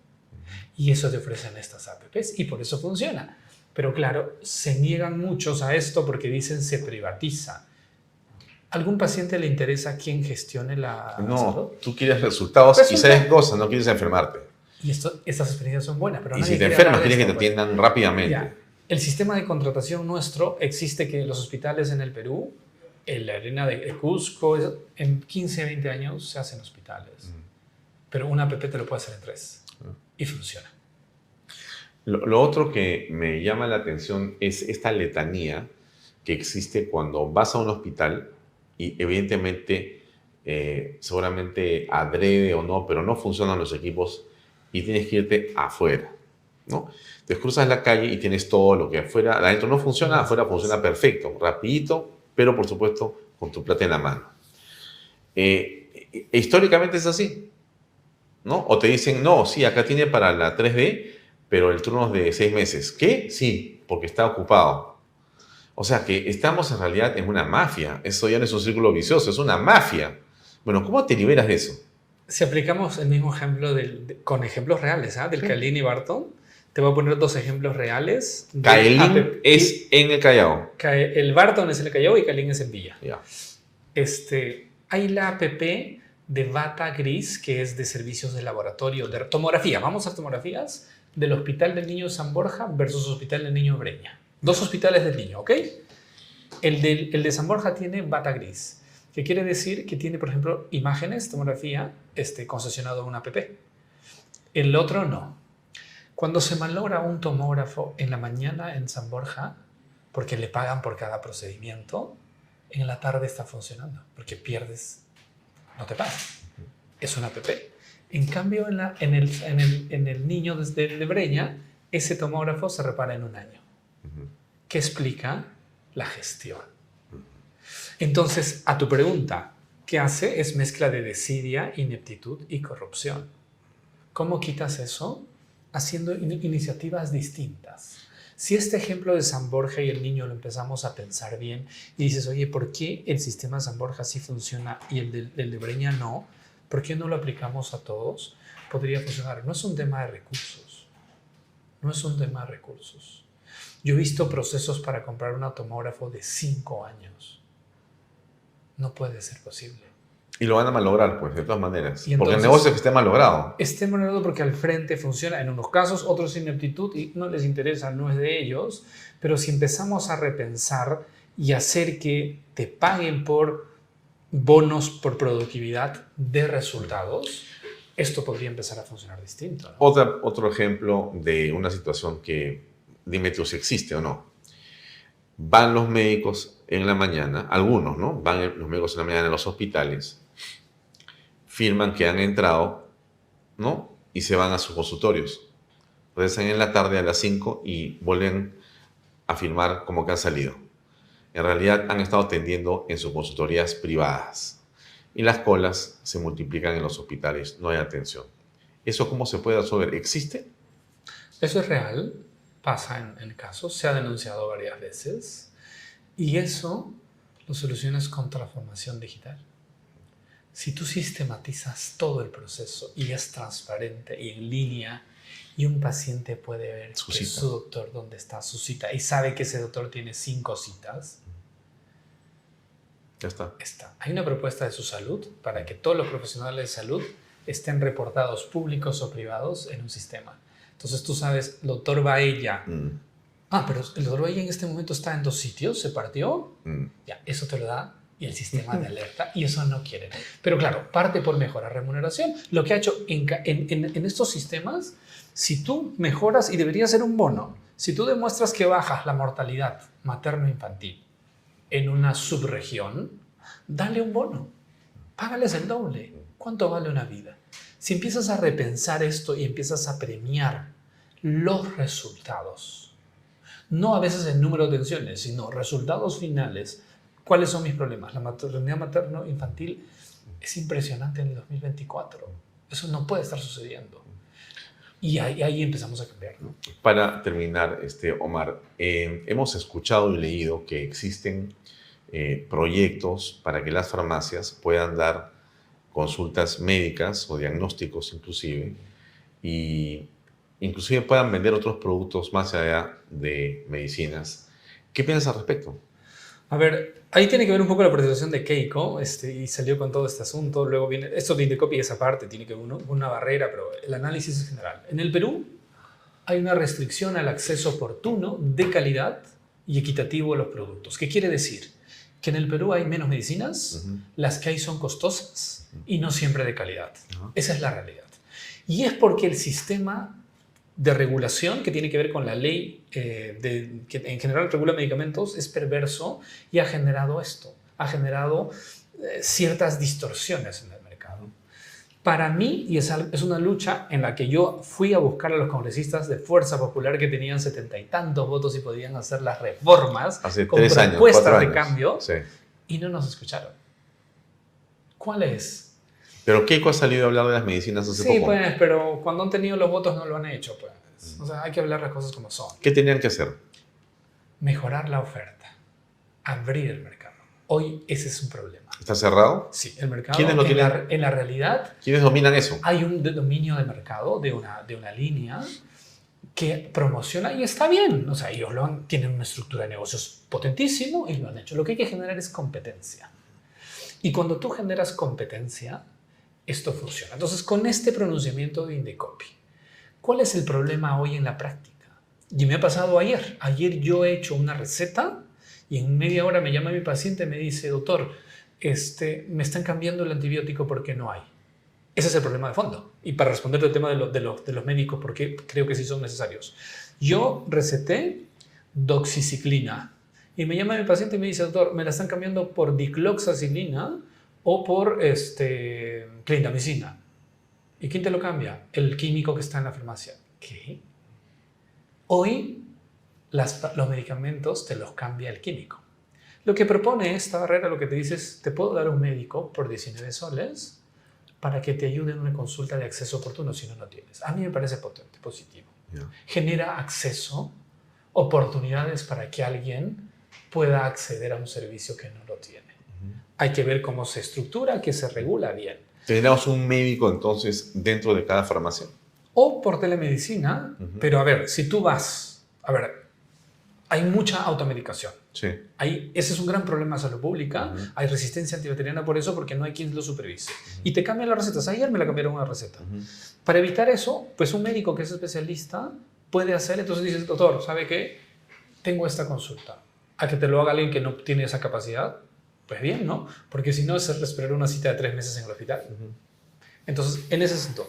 Y eso te ofrecen estas APPs y por eso funciona. Pero claro, se niegan muchos a esto porque dicen se privatiza. ¿Algún paciente le interesa quién gestione la salud? No, tú quieres resultados y sabes cosas, no quieres enfermarte. Y estas experiencias son buenas, pero Y nadie si te quiere enfermas, hablar de quieres que te esto, pues. atiendan rápidamente. Ya. El sistema de contratación nuestro existe que los hospitales en el Perú, en la arena de Cusco, en 15, 20 años se hacen hospitales. Pero una APP te lo puede hacer en 3. Y funciona. Lo otro que me llama la atención es esta letanía que existe cuando vas a un hospital y evidentemente, seguramente adrede o no, pero no funcionan los equipos y tienes que irte afuera, ¿no? Te cruzas la calle y tienes todo lo que afuera, adentro no funciona, afuera funciona perfecto, rapidito, pero por supuesto con tu plata en la mano. Históricamente es así, ¿no? O te dicen, no, sí, acá tiene para la 3D, pero el turno es de 6 meses. ¿Qué? Sí, porque está ocupado. O sea que estamos en realidad en una mafia. Eso ya no es un círculo vicioso, es una mafia. Bueno, ¿cómo te liberas de eso? Si aplicamos el mismo ejemplo con ejemplos reales, del Caelín y Barton, te voy a poner 2 ejemplos reales. Caelín es en el Callao. El Barton es en el Callao y Caelín es en Villa. Ya. Hay la APP de Bata Gris, que es de servicios de laboratorio, de tomografía. Vamos a hacer tomografías del Hospital del Niño San Borja versus Hospital del Niño Breña. 2 hospitales del niño, ¿ok? El de San Borja tiene Bata Gris, que quiere decir que tiene, por ejemplo, imágenes, tomografía, concesionado a una APP. El otro no. Cuando se malogra un tomógrafo en la mañana en San Borja, porque le pagan por cada procedimiento, en la tarde está funcionando, porque pierdes, no te pagan. Es una APP. En cambio, en el niño de Breña, ese tomógrafo se repara en un año. ¿Qué explica? La gestión. Entonces, a tu pregunta, ¿qué hace? Es mezcla de desidia, ineptitud y corrupción. ¿Cómo quitas eso? Haciendo iniciativas distintas. Si este ejemplo de San Borja y el niño lo empezamos a pensar bien y dices, oye, ¿por qué el sistema de San Borja sí funciona y el de Breña no? ¿Por qué no lo aplicamos a todos? Podría funcionar. No es un tema de recursos. No es un tema de recursos. Yo he visto procesos para comprar un tomógrafo de 5 años. No puede ser posible. Y lo van a malograr, pues, de todas maneras. Entonces, porque el negocio esté malogrado. Esté malogrado porque al frente funciona en unos casos, otros sin ineptitud y no les interesa, no es de ellos. Pero si empezamos a repensar y hacer que te paguen por bonos por productividad de resultados, esto podría empezar a funcionar distinto, ¿no? Otro ejemplo de una situación que, dime tú si existe o no. Van los médicos en la mañana, algunos, ¿no? Van los médicos en la mañana en los hospitales, firman que han entrado, ¿no? Y se van a sus consultorios. Regresan en la tarde a las 5 y vuelven a firmar como que han salido. En realidad han estado atendiendo en sus consultorías privadas. Y las colas se multiplican en los hospitales, no hay atención. ¿Eso cómo se puede resolver? ¿Existe? Eso es real, pasa en casos, se ha denunciado varias veces. Y eso lo solucionas con transformación digital. Si tú sistematizas todo el proceso y es transparente y en línea y un paciente puede ver su doctor dónde está su cita y sabe que ese doctor tiene 5 citas, ya está. Hay una propuesta de su salud para que todos los profesionales de salud estén reportados públicos o privados en un sistema. Entonces tú sabes, doctor Baella. Pero el doctor Baella en este momento está en 2 sitios, se partió. Ya, eso te lo da y el sistema de alerta, y eso no quieren. Pero claro, parte por mejorar remuneración. Lo que ha hecho en estos sistemas, si tú mejoras, y debería ser un bono, si tú demuestras que bajas la mortalidad materno-infantil en una subregión, dale un bono, págales el doble. ¿Cuánto vale una vida? Si empiezas a repensar esto y empiezas a premiar los resultados, no a veces el número de atenciones, sino resultados finales. ¿Cuáles son mis problemas? La maternidad materno-infantil es impresionante en el 2024. Eso no puede estar sucediendo. Y ahí empezamos a cambiar, ¿no? Para terminar, Omar, hemos escuchado y leído que existen proyectos para que las farmacias puedan dar consultas médicas o diagnósticos inclusive, y inclusive puedan vender otros productos más allá de medicinas. ¿Qué piensas al respecto? A ver, ahí tiene que ver un poco la presentación de Keiko, y salió con todo este asunto. Luego viene, esto de Indecopi, esa parte tiene que ver una barrera, pero el análisis es general. En el Perú hay una restricción al acceso oportuno, de calidad y equitativo a los productos. ¿Qué quiere decir? Que en el Perú hay menos medicinas, las que hay son costosas y no siempre de calidad. Esa es la realidad. Y es porque el sistema de regulación que tiene que ver con la ley que en general regula medicamentos es perverso y ha generado esto, ha generado ciertas distorsiones en el mercado. Para mí, y es una lucha en la que yo fui a buscar a los congresistas de Fuerza Popular que tenían 70 y tantos votos y podían hacer las reformas hace con 3 años, propuestas 4 de años. cambio, Sí. y no nos escucharon. ¿Cuál es? Pero Keiko ha salido a hablar de las medicinas hace Sí, poco. pues, pero cuando han tenido los votos no lo han hecho, pues. O sea, hay que hablar las cosas como son. ¿Qué tenían que hacer? Mejorar la oferta, abrir el mercado. Hoy ese es un problema. ¿Está cerrado? Sí, el mercado ¿Quiénes lo tienen? en la realidad ¿Quiénes dominan eso? hay un dominio de mercado de una línea que promociona y está bien. O sea, ellos tienen una estructura de negocios potentísimo y lo han hecho. Lo que hay que generar es competencia. Y cuando tú generas competencia, esto funciona. Entonces, con este pronunciamiento de Indecopi, ¿cuál es el problema hoy en la práctica? Y me ha pasado ayer. Ayer yo he hecho una receta y en media hora me llama mi paciente y me dice, doctor, me están cambiando el antibiótico porque no hay. Ese es el problema de fondo. Y para responder al tema de los médicos, porque creo que sí son necesarios. Yo receté doxiciclina y me llama mi paciente y me dice, doctor, me la están cambiando por dicloxacilina o por clindamicina. ¿Y quién te lo cambia? El químico que está en la farmacia. ¿Qué? Hoy los medicamentos te los cambia el químico. Lo que propone esta barrera, lo que te dice es, te puedo dar un médico por 19 soles para que te ayude en una consulta de acceso oportuno si no lo tienes. A mí me parece potente, positivo. Yeah. Genera acceso, oportunidades para que alguien pueda acceder a un servicio que no lo tiene. Hay que ver cómo se estructura, que se regula bien. ¿Tendríamos un médico entonces dentro de cada farmacia? O por telemedicina, pero a ver, si tú vas, a ver, hay mucha automedicación. Sí. Ese es un gran problema de salud pública. Hay resistencia antiveterinaria por eso, porque no hay quien lo supervise. Y te cambian las recetas. Ayer me la cambiaron una receta. Para evitar eso, pues un médico que es especialista puede hacer, entonces dices, doctor, ¿sabe qué? Tengo esta consulta. A que te lo haga alguien que no tiene esa capacidad, pues bien, ¿no? Porque si no es esperar una cita de 3 meses en el hospital. Entonces, en ese sentido,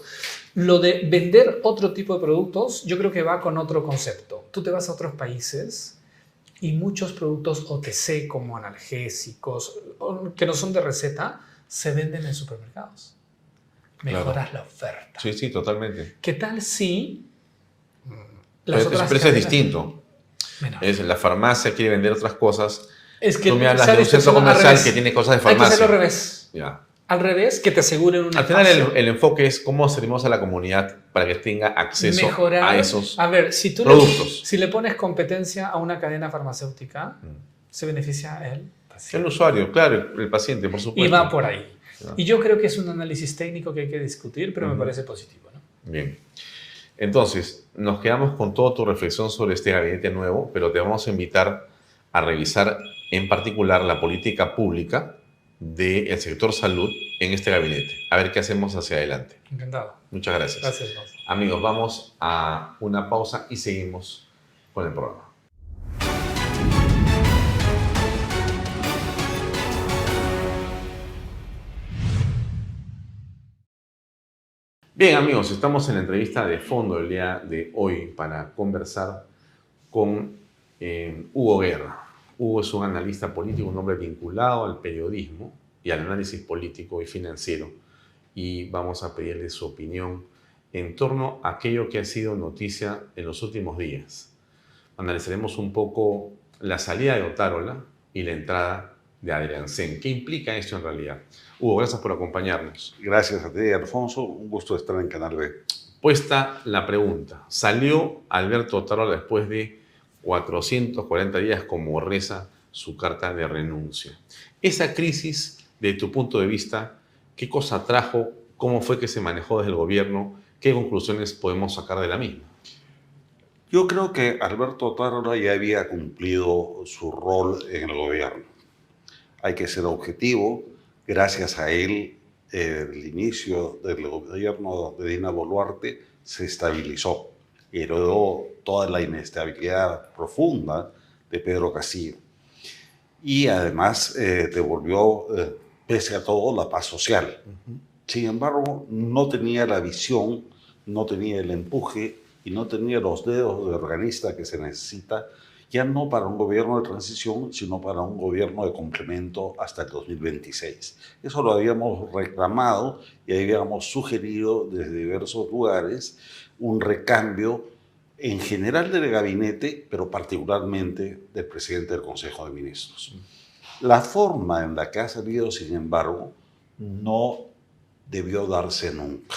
lo de vender otro tipo de productos, yo creo que va con otro concepto. Tú te vas a otros países y muchos productos OTC como analgésicos, que no son de receta, se venden en supermercados. Mejoras la oferta. Sí, sí, totalmente. ¿Qué tal si Pero es distinto. La farmacia quiere vender otras cosas. Es que tú me hablas de un centro comercial que tiene cosas de farmacia. Hay que hacerlo al revés. Ya. Al revés, que te aseguren una Al final el enfoque es cómo servimos a la comunidad para que tenga acceso a esos productos. Si le pones competencia a una cadena farmacéutica, se beneficia el paciente. El usuario, claro, el paciente, por supuesto. Y va por ahí. Ya. Y yo creo que es un análisis técnico que hay que discutir, pero me parece positivo, ¿no? Bien. Entonces, nos quedamos con toda tu reflexión sobre este gabinete nuevo, pero te vamos a invitar a revisar en particular la política pública del sector salud en este gabinete. A ver qué hacemos hacia adelante. Encantado. Muchas gracias. Gracias, Gonzalo. Amigos, vamos a una pausa y seguimos con el programa. Bien, amigos, estamos en la entrevista de fondo del día de hoy para conversar con Hugo Guerra. Hugo es un analista político, un hombre vinculado al periodismo y al análisis político y financiero. Y vamos a pedirle su opinión en torno a aquello que ha sido noticia en los últimos días. Analizaremos un poco la salida de Otárola y la entrada de Adrián Sen. ¿Qué implica esto en realidad? Hugo, gracias por acompañarnos. Gracias a ti, Alfonso. Un gusto estar en Canal B. Puesta la pregunta. Salió Alberto Otárola después de 440 días, como reza su carta de renuncia. Esa crisis, de tu punto de vista, ¿qué cosa trajo? ¿Cómo fue que se manejó desde el gobierno? ¿Qué conclusiones podemos sacar de la misma? Yo creo que Alberto Otárola ya había cumplido su rol en el gobierno. Hay que ser objetivo. Gracias a él, el inicio del gobierno de Dina Boluarte se estabilizó. Heredó toda la inestabilidad profunda de Pedro Castillo. Y además devolvió, pese a todo, la paz social. Sin embargo, no tenía la visión, no tenía el empuje y no tenía los dedos de organista que se necesita, ya no para un gobierno de transición, sino para un gobierno de complemento hasta el 2026. Eso lo habíamos reclamado y habíamos sugerido desde diversos lugares un recambio en general del gabinete, pero particularmente del presidente del Consejo de Ministros. La forma en la que ha salido, sin embargo, no debió darse nunca.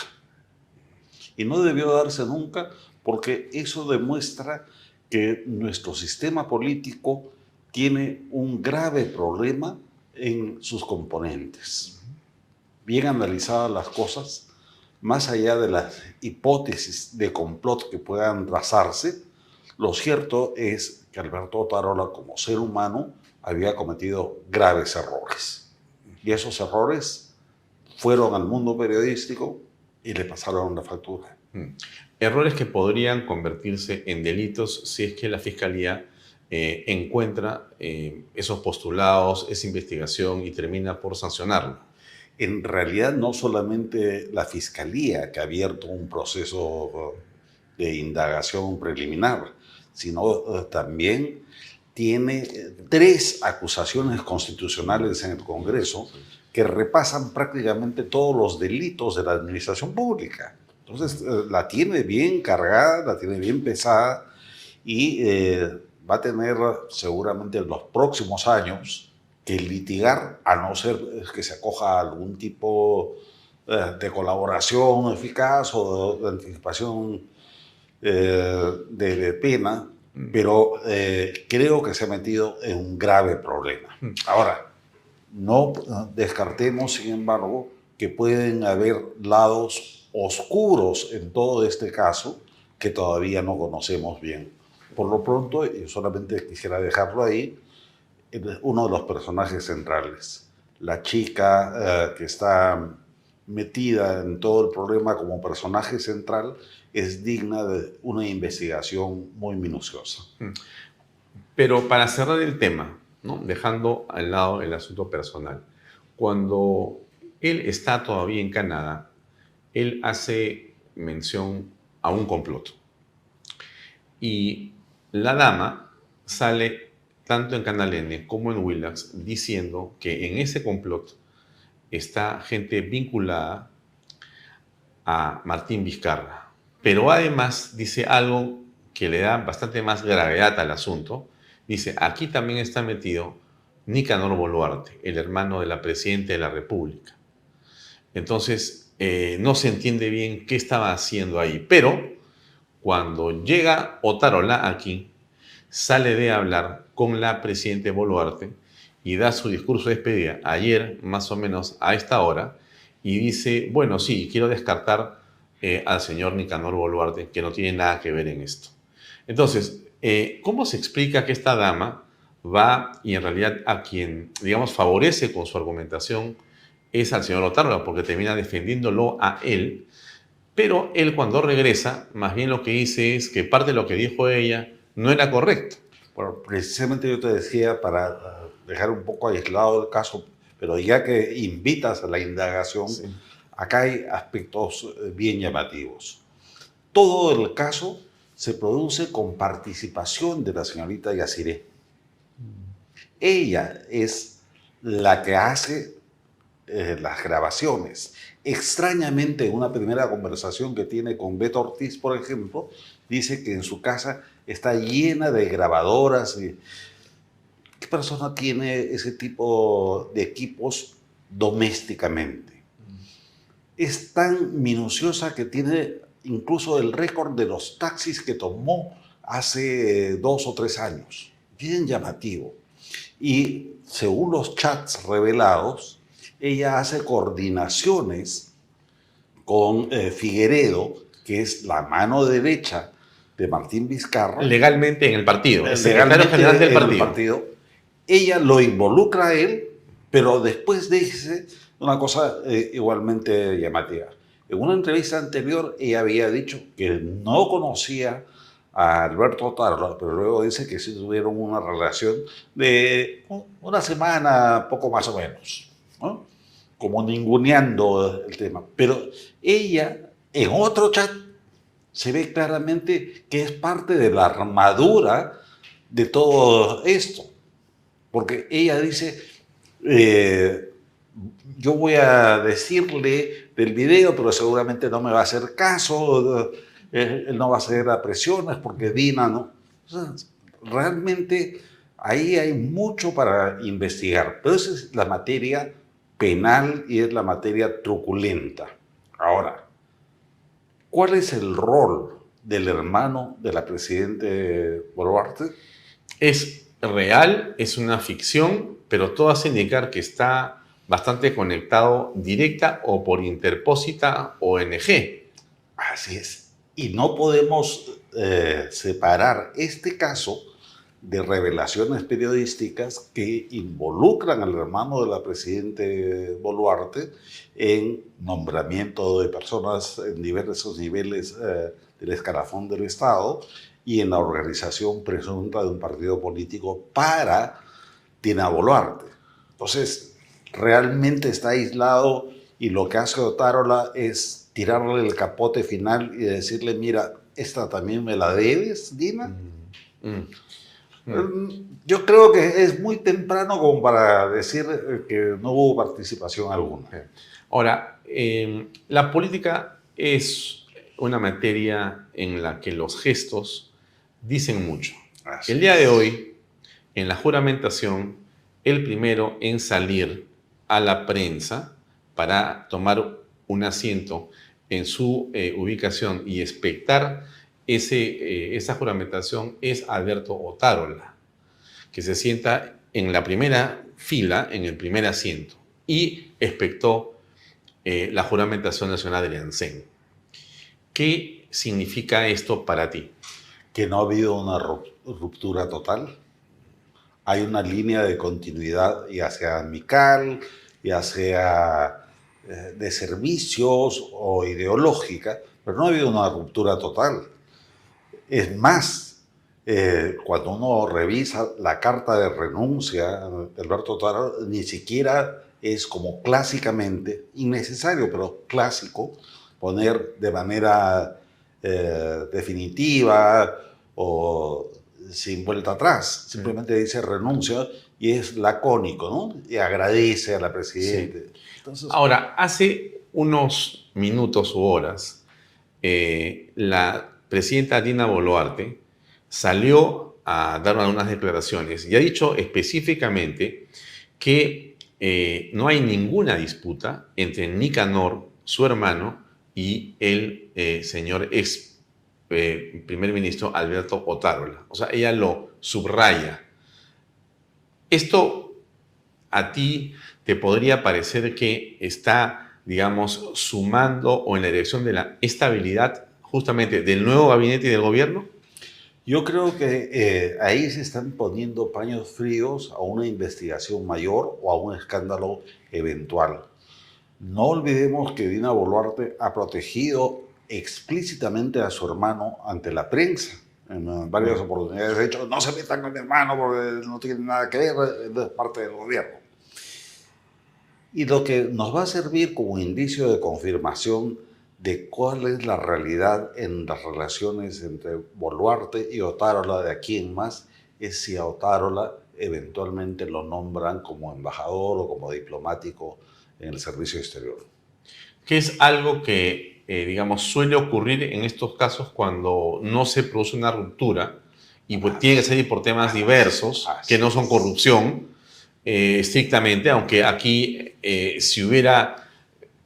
Y no debió darse nunca porque eso demuestra que nuestro sistema político tiene un grave problema en sus componentes. Bien analizadas las cosas, más allá de las hipótesis de complot que puedan trazarse, lo cierto es que Alberto Otárola, como ser humano, había cometido graves errores. Y esos errores fueron al mundo periodístico y le pasaron la factura. Errores que podrían convertirse en delitos si es que la Fiscalía encuentra esos postulados, esa investigación y termina por sancionarlo. en realidad no solamente la Fiscalía que ha abierto un proceso de indagación preliminar, sino también tiene 3 acusaciones constitucionales en el Congreso que repasan prácticamente todos los delitos de la administración pública. Entonces, la tiene bien cargada, la tiene bien pesada y va a tener seguramente en los próximos años que litigar, a no ser que se acoja a algún tipo de colaboración eficaz o de anticipación de pena, pero creo que se ha metido en un grave problema. Ahora, no descartemos, sin embargo, que pueden haber lados oscuros en todo este caso que todavía no conocemos bien. Por lo pronto, yo solamente quisiera dejarlo ahí, uno de los personajes centrales, la chica que está metida en todo el problema como personaje central, es digna de una investigación muy minuciosa. Pero para cerrar el tema, ¿no? Dejando al lado el asunto personal, cuando él está todavía en Canadá, él hace mención a un complot. Y la dama sale tanto en Canal N como en Willax diciendo que en ese complot está gente vinculada a Martín Vizcarra. Pero además dice algo que le da bastante más gravedad al asunto. Dice, aquí también está metido Nicanor Boluarte, el hermano de la Presidenta de la República. Entonces, no se entiende bien qué estaba haciendo ahí. Pero cuando llega Otárola aquí, sale de hablar con la Presidenta Boluarte y da su discurso de despedida ayer, más o menos a esta hora, y dice, bueno, sí, quiero descartar al señor Nicanor Boluarte, que no tiene nada que ver en esto. Entonces, ¿cómo se explica que esta dama va y en realidad a quien, digamos, favorece con su argumentación es al señor Otárola, porque termina defendiéndolo a él, pero él cuando regresa, más bien lo que dice es que parte de lo que dijo ella no era correcto? Bueno, precisamente yo te decía, para dejar un poco aislado el caso, pero ya que invitas a la indagación, sí, acá hay aspectos bien llamativos. Todo el caso se produce con participación de la señorita Yacyre. Ella es la que hace las grabaciones. Extrañamente, en una primera conversación que tiene con Beto Ortiz, por ejemplo, dice que en su casa está llena de grabadoras. ¿Qué persona tiene ese tipo de equipos domésticamente? Es tan minuciosa que tiene incluso el récord de los taxis que tomó hace 2 o 3 años. Bien llamativo. Y según los chats revelados, ella hace coordinaciones con Figueredo, que es la mano derecha de Martín Vizcarra. Legalmente en el partido, el secretario general del partido. Ella lo involucra a él, pero después dice una cosa igualmente llamativa. En una entrevista anterior, ella había dicho que no conocía a Alberto Otárola, pero luego dice que sí tuvieron una relación de una semana, poco más o menos, ¿no? Como ninguneando el tema. Pero ella, en otro chat, se ve claramente que es parte de la armadura de todo esto. Porque ella dice, yo voy a decirle del video, pero seguramente no me va a hacer caso, él no va a ceder a presiones porque Dina no. O sea, realmente ahí hay mucho para investigar, pero esa es la materia penal y es la materia truculenta. Ahora, ¿cuál es el rol del hermano de la Presidenta Boluarte? Es real, es una ficción, pero todo hace indicar que está bastante conectado directa o por interpósita ONG. Así es. Y no podemos separar este caso de revelaciones periodísticas que involucran al hermano de la Presidenta Boluarte en nombramiento de personas en diversos niveles del escalafón del Estado y en la organización presunta de un partido político para Dina Boluarte. Entonces, realmente está aislado y lo que hace Otárola es tirarle el capote final y decirle, mira, esta también me la debes, Dina. Yo creo que es muy temprano como para decir que no hubo participación alguna. Ahora, la política es una materia en la que los gestos dicen mucho. Así El día de es. hoy, en la juramentación, el primero en salir a la prensa para tomar un asiento en su ubicación y expectar esa juramentación es Alberto Otárola, que se sienta en la primera fila, en el primer asiento, y expectó la juramentación nacional del ANSEM. ¿Qué significa esto para ti? Que no ha habido una ruptura total. Hay una línea de continuidad, ya sea amical, ya sea de servicios o ideológica, pero no ha habido una ruptura total. Es más, cuando uno revisa la carta de renuncia de Alberto Otárola, ni siquiera es como clásicamente, innecesario, pero clásico, poner de manera definitiva o sin vuelta atrás. Simplemente dice renuncia y es lacónico, ¿no? Y agradece a la presidenta. Sí. Entonces, Ahora, hace unos minutos u horas, la presidenta Dina Boluarte salió a dar unas declaraciones y ha dicho específicamente que no hay ninguna disputa entre Nicanor, su hermano, y el señor ex primer ministro Alberto Otárola. O sea, ella lo subraya. Esto a ti te podría parecer que está, digamos, sumando o en la dirección de la estabilidad justamente del nuevo gabinete y del gobierno. yo creo que ahí se están poniendo paños fríos a una investigación mayor o a un escándalo eventual. No olvidemos que Dina Boluarte ha protegido explícitamente a su hermano ante la prensa en varias oportunidades. De hecho, no se metan con mi hermano porque no tiene nada que ver, es parte del gobierno. Y lo que nos va a servir como indicio de confirmación de cuál es la realidad en las relaciones entre Boluarte y Otárola de aquí en más es si a Otárola eventualmente lo nombran como embajador o como diplomático en el servicio exterior. Que es algo que, digamos, suele ocurrir en estos casos cuando no se produce una ruptura y pues tiene que ser por temas diversos, que no son corrupción estrictamente, aunque aquí si hubiera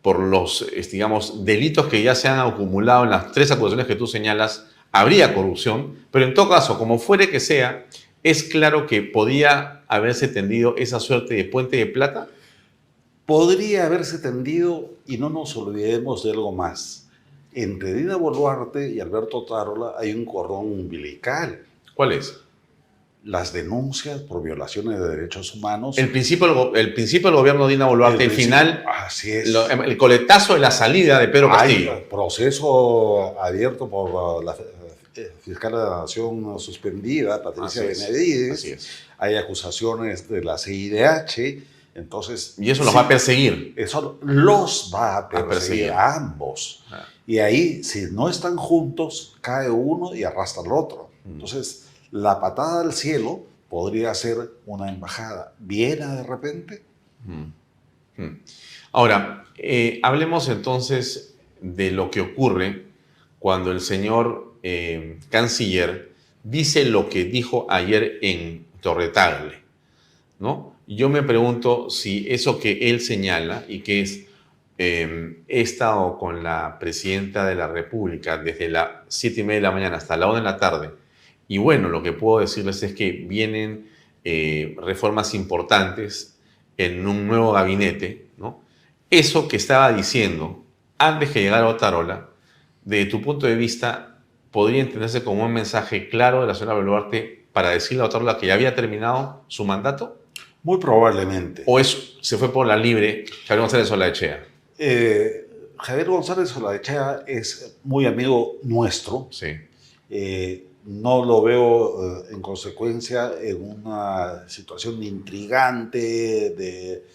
por los, digamos, delitos que ya se han acumulado en las 3 acusaciones que tú señalas, habría corrupción, pero en todo caso, como fuere que sea, es claro que podía haberse tendido esa suerte de puente de plata. Podría haberse tendido, y no nos olvidemos de algo más. Entre Dina Boluarte y Alberto Otárola hay un cordón umbilical. ¿Cuál es? Las denuncias por violaciones de derechos humanos. El principio del gobierno de Dina Boluarte, el final, así es. El coletazo de la salida de Pedro Castillo. Hay proceso abierto por la fiscal de la Nación suspendida, Patricia Benavides. Así es. Hay acusaciones de la CIDH. Entonces, y eso los va a perseguir. Eso los va a perseguir a ambos. Y ahí, si no están juntos, cae uno y arrastra al otro. Entonces, la patada al cielo podría ser una embajada. ¿Viena de repente? Ahora, hablemos entonces de lo que ocurre cuando el señor canciller dice lo que dijo ayer en Torre-Tagle, ¿no? Yo me pregunto si eso que él señala y que es he estado con la presidenta de la República desde las 7:30 de la mañana hasta la 1 de la tarde y bueno, lo que puedo decirles es que vienen reformas importantes en un nuevo gabinete, ¿no? Eso que estaba diciendo antes que llegara Otárola, de tu punto de vista, podría entenderse como un mensaje claro de la señora Boluarte para decirle a Otárola que ya había terminado su mandato. Muy probablemente. ¿O se fue por la libre Javier González Olaechea? Javier González Olaechea es muy amigo nuestro. Sí. No lo veo en consecuencia en una situación intrigante de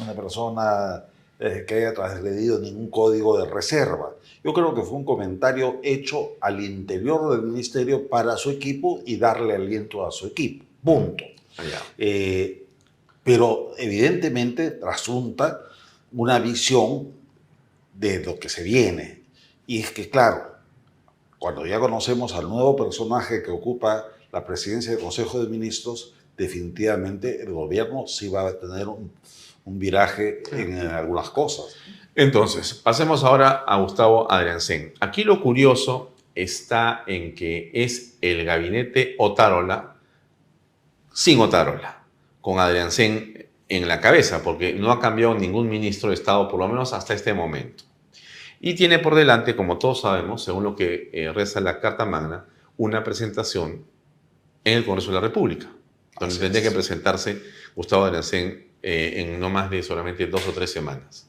una persona que haya transgredido ningún código de reserva. Yo creo que fue un comentario hecho al interior del ministerio para su equipo y darle aliento a su equipo. Punto. Pero evidentemente trasunta una visión de lo que se viene. Y es que, claro, cuando ya conocemos al nuevo personaje que ocupa la presidencia del Consejo de Ministros, definitivamente el gobierno sí va a tener un viraje en algunas cosas. Entonces, pasemos ahora a Gustavo Adriancén. Aquí lo curioso está en que es el gabinete Otárola sin Otárola, con Adriancén en la cabeza, porque no ha cambiado ningún ministro de Estado, por lo menos hasta este momento. Y tiene por delante, como todos sabemos, según lo que reza la Carta Magna, una presentación en el Congreso de la República, donde tendría que presentarse Gustavo Adriancén en no más de solamente 2 o 3 semanas.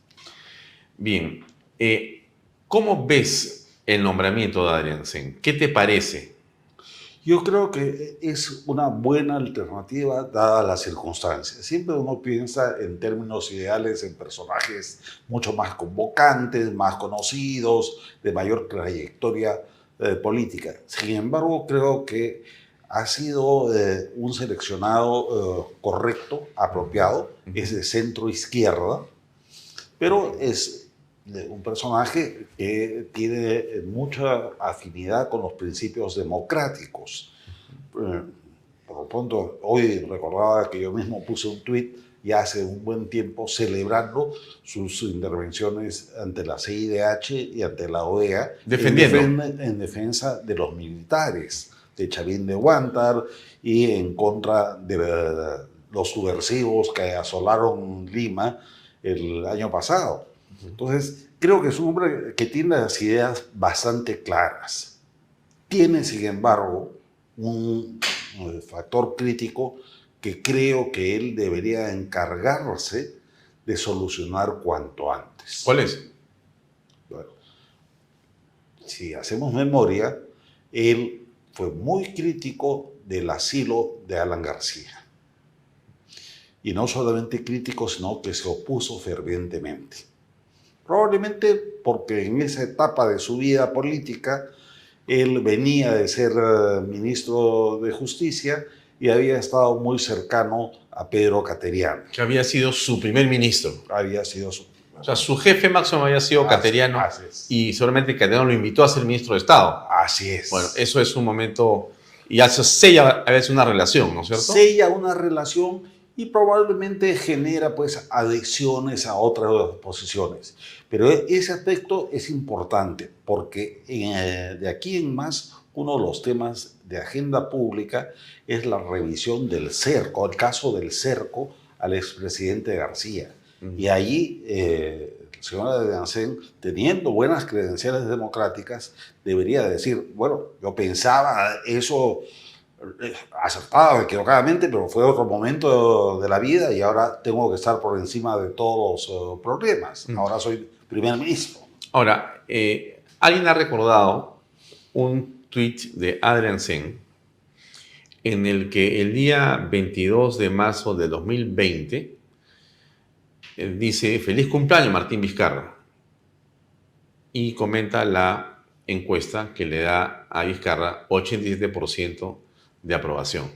Bien, ¿cómo ves el nombramiento de Adriancén? ¿Qué te parece? Yo creo que es una buena alternativa dadas las circunstancias. Siempre uno piensa en términos ideales en personajes mucho más convocantes, más conocidos, de mayor trayectoria política. Sin embargo, creo que ha sido un seleccionado correcto, apropiado, es de centro-izquierda, pero es un personaje que tiene mucha afinidad con los principios democráticos. Por lo pronto, hoy recordaba que yo mismo puse un tuit ya hace un buen tiempo celebrando sus intervenciones ante la CIDH y ante la OEA en defensa de los militares, de Chavín de Huántar y en contra de los subversivos que asolaron Lima el año pasado. Entonces, creo que es un hombre que tiene las ideas bastante claras. Tiene, sin embargo, un factor crítico que creo que él debería encargarse de solucionar cuanto antes. ¿Cuál es? Bueno, si hacemos memoria, él fue muy crítico del asilo de Alan García. Y no solamente crítico, sino que se opuso fervientemente. Probablemente porque en esa etapa de su vida política él venía de ser ministro de Justicia y había estado muy cercano a Pedro Cateriano. Que había sido su primer ministro. Había sido su... O sea, su jefe máximo había sido Cateriano y seguramente Cateriano lo invitó a ser ministro de Estado. Así es. Bueno, eso es un momento... Y ya se sella a veces una relación, ¿no es cierto? Sella una relación y probablemente genera pues adicciones a otras posiciones. Pero ese aspecto es importante porque de aquí en más uno de los temas de agenda pública es la revisión del cerco, el caso del cerco al expresidente García. Y allí el señor Adriancén, teniendo buenas credenciales democráticas, debería decir, bueno, yo pensaba eso acertado o equivocadamente, pero fue otro momento de la vida y ahora tengo que estar por encima de todos los problemas. Ahora soy primer ministro. Ahora, alguien ha recordado un tuit de Adriancén en el que el día 22 de marzo de 2020 dice: feliz cumpleaños Martín Vizcarra, y comenta la encuesta que le da a Vizcarra 87% de aprobación,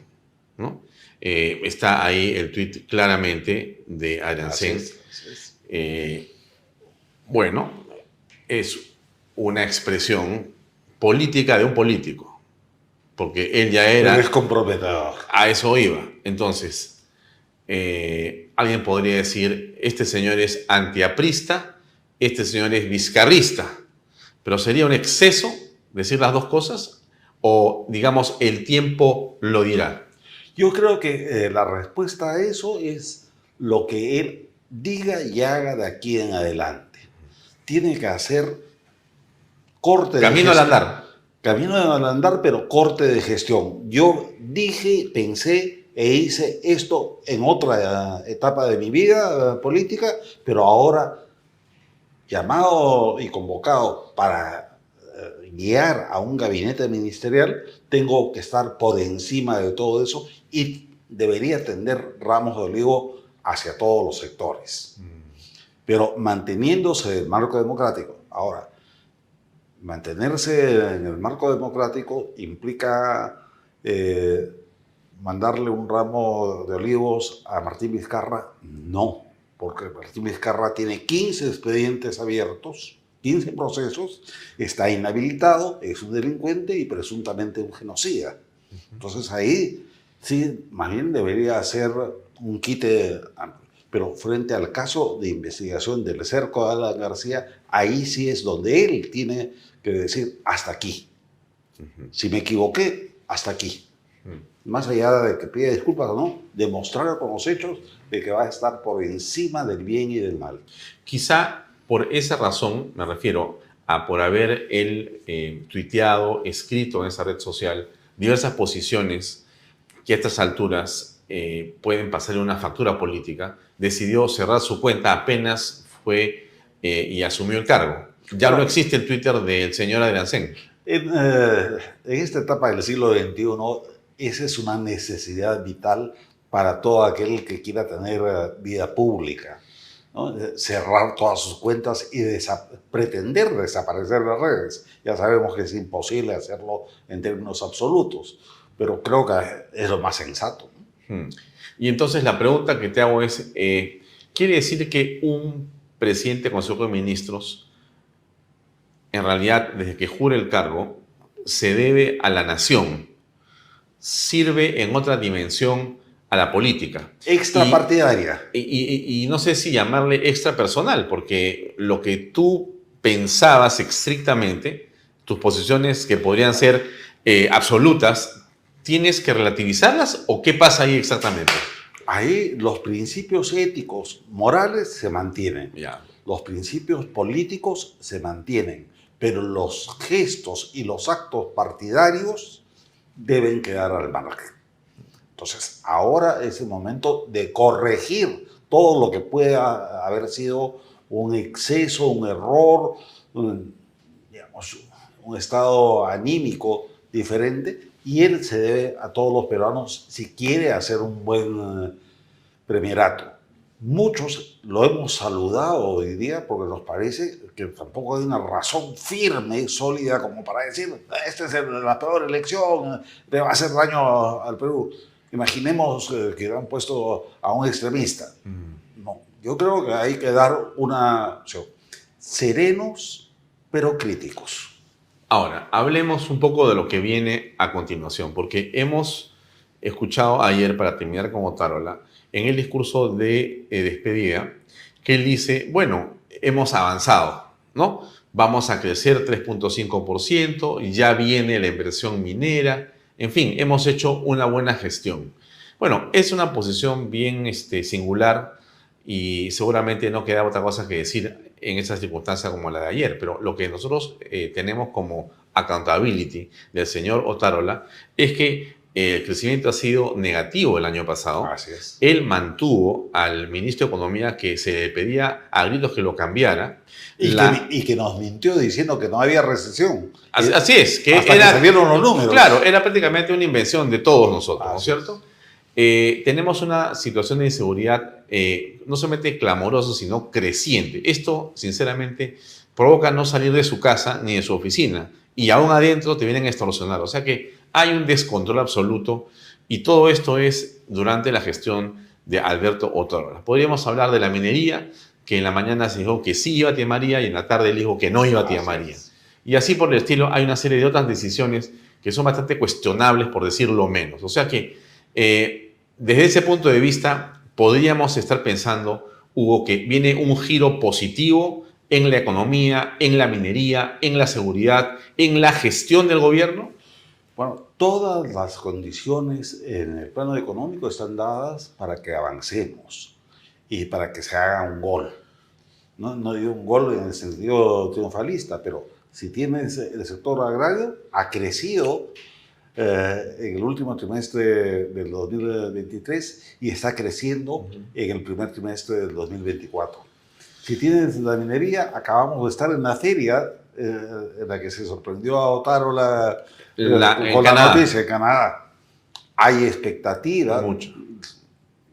¿no? Está ahí el tuit claramente de Adriancén. Bueno, es una expresión política de un político, porque él ya era... Pero es comprometedor. A eso iba. Entonces, alguien podría decir, este señor es antiaprista, este señor es vizcarrista, pero ¿sería un exceso decir las dos cosas? ¿O, digamos, el tiempo lo dirá? Yo creo que la respuesta a eso es lo que él diga y haga de aquí en adelante. Tiene que hacer corte de camino al andar. Camino al andar, pero corte de gestión. Yo dije, pensé e hice esto en otra etapa de mi vida política, pero ahora llamado y convocado para guiar a un gabinete ministerial, tengo que estar por encima de todo eso y debería tender ramos de olivo hacia todos los sectores, pero manteniéndose el marco democrático. Ahora, mantenerse en el marco democrático implica mandarle un ramo de olivos a Martín Vizcarra. No, porque Martín Vizcarra tiene 15 expedientes abiertos, 15 procesos, está inhabilitado, es un delincuente y presuntamente un genocida. Entonces ahí sí, más bien debería ser un quite amplio. Pero frente al caso de investigación del cerco de Alan García, ahí sí es donde él tiene que decir hasta aquí. Si me equivoqué, hasta aquí. Más allá de que pida disculpas o no, demostrar con los hechos de que va a estar por encima del bien y del mal. Quizá por esa razón, me refiero a por haber él tuiteado, escrito en esa red social, diversas posiciones que a estas alturas pueden pasarle una factura política, decidió cerrar su cuenta apenas fue y asumió el cargo. Ya no existe el Twitter del señor Adriancén. En esta etapa del siglo XXI, esa es una necesidad vital para todo aquel que quiera tener vida pública, ¿no? Cerrar todas sus cuentas y pretender desaparecer las redes. Ya sabemos que es imposible hacerlo en términos absolutos, pero creo que es lo más sensato. Y entonces la pregunta que te hago es, ¿quiere decir que un presidente del Consejo de Ministros, en realidad, desde que jure el cargo, se debe a la nación, sirve en otra dimensión a la política? Extrapartidaria. Y no sé si llamarle extrapersonal, porque lo que tú pensabas estrictamente, tus posiciones que podrían ser absolutas, ¿tienes que relativizarlas o qué pasa ahí exactamente? Ahí los principios éticos, morales se mantienen. Ya. Los principios políticos se mantienen, pero los gestos y los actos partidarios deben quedar al margen. Entonces, ahora es el momento de corregir todo lo que pueda haber sido un exceso, un error, un estado anímico diferente, y él se debe a todos los peruanos si quiere hacer un buen premierato. Muchos lo hemos saludado hoy día porque nos parece que tampoco hay una razón firme, sólida, como para decir, esta es la peor elección, le va a hacer daño al Perú. Imaginemos que han puesto a un extremista. No, yo creo que hay que dar una opción. Serenos, pero críticos. Ahora, hablemos un poco de lo que viene a continuación, porque hemos escuchado ayer, para terminar con Otárola, en el discurso de despedida, que él dice, bueno, hemos avanzado, ¿no? Vamos a crecer 3.5%, ya viene la inversión minera, en fin, hemos hecho una buena gestión. Bueno, es una posición bien singular y seguramente no queda otra cosa que decir en esas circunstancias como la de ayer, pero lo que nosotros tenemos como accountability del señor Otárola es que el crecimiento ha sido negativo el año pasado. Así es. Él mantuvo al ministro de Economía que se le pedía a gritos que lo cambiara. Y que nos mintió diciendo que no había recesión. Así es. Que hasta que salieron los números. Claro, era prácticamente una invención de todos nosotros, ¿no es Así cierto? Tenemos una situación de inseguridad no solamente clamorosa, sino creciente. Esto, sinceramente, provoca no salir de su casa ni de su oficina. Y aún adentro te vienen a extorsionar. O sea que hay un descontrol absoluto y todo esto es durante la gestión de Alberto Otárola. Podríamos hablar de la minería, que en la mañana se dijo que sí iba a Tía María y en la tarde dijo que no iba a Tía María. Y así por el estilo hay una serie de otras decisiones que son bastante cuestionables, por decirlo menos. O sea que desde ese punto de vista podríamos estar pensando, Hugo, que viene un giro positivo en la economía, en la minería, en la seguridad, en la gestión del gobierno. Bueno, todas las condiciones en el plano económico están dadas para que avancemos y para que se haga un gol. No digo un gol en el sentido triunfalista, pero si tienes el sector agrario, ha crecido en el último trimestre del 2023 y está creciendo en el primer trimestre del 2024. Si tienes la minería, acabamos de estar en la feria en la que se sorprendió a Otárola con la noticia de Canadá. Hay expectativa. Mucho.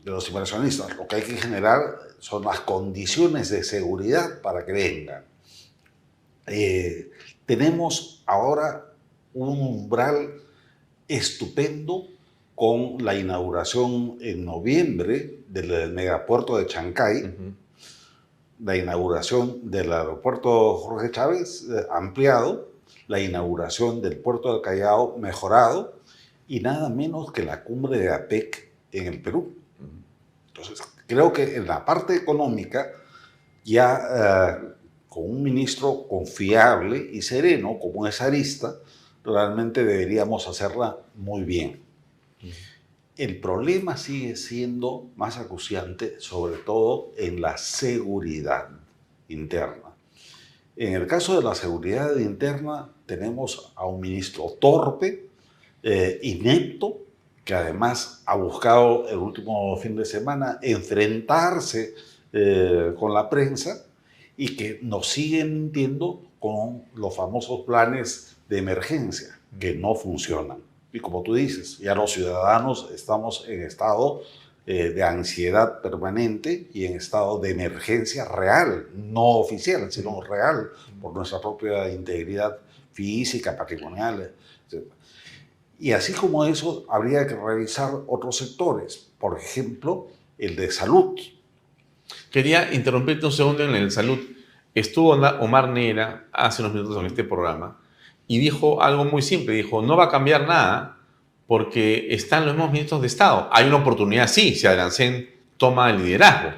los inversionistas. Lo que hay que generar son las condiciones de seguridad para que vengan. Tenemos ahora un umbral estupendo con la inauguración en noviembre del megapuerto de Chancay, la inauguración del aeropuerto Jorge Chávez ampliado, la inauguración del puerto del Callao mejorado y nada menos que la cumbre de APEC en el Perú. Entonces, creo que en la parte económica ya con un ministro confiable y sereno como es Arista, realmente deberíamos hacerla muy bien. El problema sigue siendo más acuciante, sobre todo en la seguridad interna. En el caso de la seguridad interna, tenemos a un ministro torpe, inepto, que además ha buscado el último fin de semana enfrentarse con la prensa y que nos sigue mintiendo con los famosos planes de emergencia que no funcionan. Y como tú dices, ya los ciudadanos estamos en estado de ansiedad permanente y en estado de emergencia real, no oficial, sino real, por nuestra propia integridad física, patrimonial, etc. Y así como eso, habría que revisar otros sectores, por ejemplo, el de salud. Quería interrumpirte un segundo en el salud. Estuvo Omar Nera hace unos minutos en este programa y dijo algo muy simple. Dijo, no va a cambiar nada porque están los mismos ministros de Estado. Hay una oportunidad, sí, si Adrancén toma el liderazgo.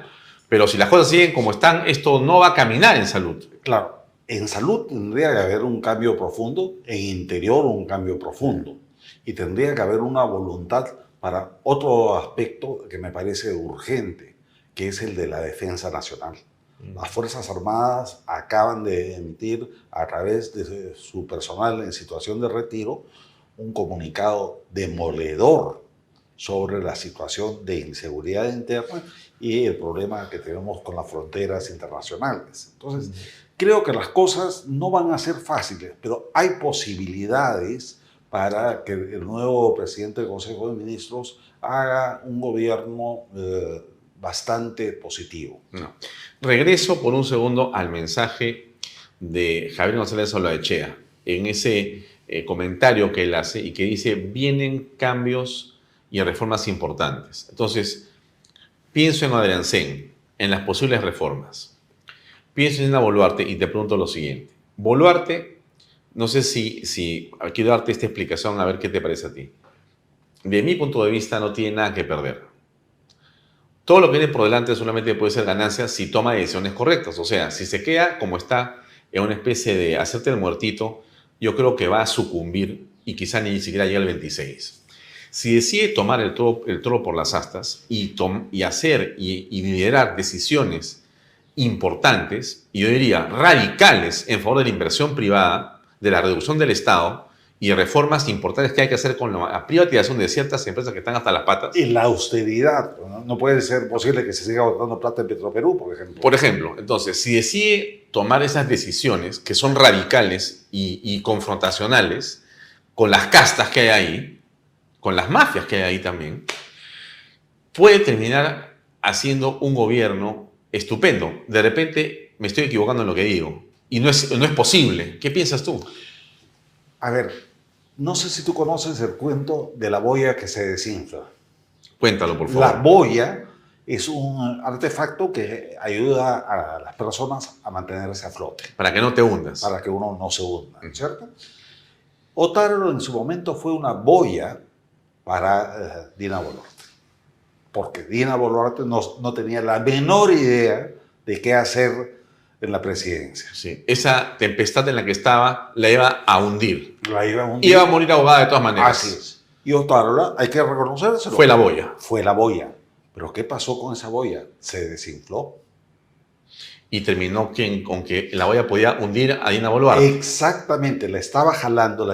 Pero si las cosas siguen como están, esto no va a caminar en salud. Claro, en salud tendría que haber un cambio profundo, en interior un cambio profundo. Y tendría que haber una voluntad para otro aspecto que me parece urgente, que es el de la defensa nacional. Las Fuerzas Armadas acaban de emitir a través de su personal en situación de retiro un comunicado demoledor sobre la situación de inseguridad interna y el problema que tenemos con las fronteras internacionales. Entonces, creo que las cosas no van a ser fáciles, pero hay posibilidades para que el nuevo presidente del Consejo de Ministros haga un gobierno bastante positivo. No. Regreso por un segundo al mensaje de Javier González Olaechea, en ese comentario que él hace y que dice, vienen cambios y reformas importantes. Entonces, pienso en Adrancén, en las posibles reformas. Pienso en Dina Boluarte y te pregunto lo siguiente. Boluarte, no sé si quiero darte esta explicación a ver qué te parece a ti. De mi punto de vista no tiene nada que perder. Todo lo que viene por delante solamente puede ser ganancia si toma decisiones correctas. O sea, si se queda como está en una especie de hacerte el muertito, yo creo que va a sucumbir y quizá ni siquiera llegue al 26. Si decide tomar el toro por las astas y hacer y liderar decisiones importantes, y yo diría radicales en favor de la inversión privada, de la reducción del Estado y reformas importantes que hay que hacer con la privatización de ciertas empresas que están hasta las patas. Y la austeridad. No puede ser posible que se siga botando plata en Petroperú, por ejemplo. Por ejemplo, entonces, si decide tomar esas decisiones que son radicales y confrontacionales con las castas que hay ahí, con las mafias que hay ahí también, puede terminar haciendo un gobierno estupendo. De repente me estoy equivocando en lo que digo y no es posible. ¿Qué piensas tú? A ver, no sé si tú conoces el cuento de la boya que se desinfla. Cuéntalo, por favor. La boya es un artefacto que ayuda a las personas a mantenerse a flote. Para que no te hundas. Para que uno no se hunda, ¿cierto? Otárola en su momento fue una boya para Dina Boluarte. Porque Dina Boluarte no tenía la menor idea de qué hacer en la presidencia. Sí. Esa tempestad en la que estaba la iba a hundir. La iba a hundir. Iba a morir ahogada de todas maneras. Así es. Y Otárola, hay que reconocérselo. Fue la boya. Fue la boya. Pero ¿qué pasó con esa boya? Se desinfló. Y terminó con que la boya podía hundir a Dina Boluarte. Exactamente, la estaba jalando,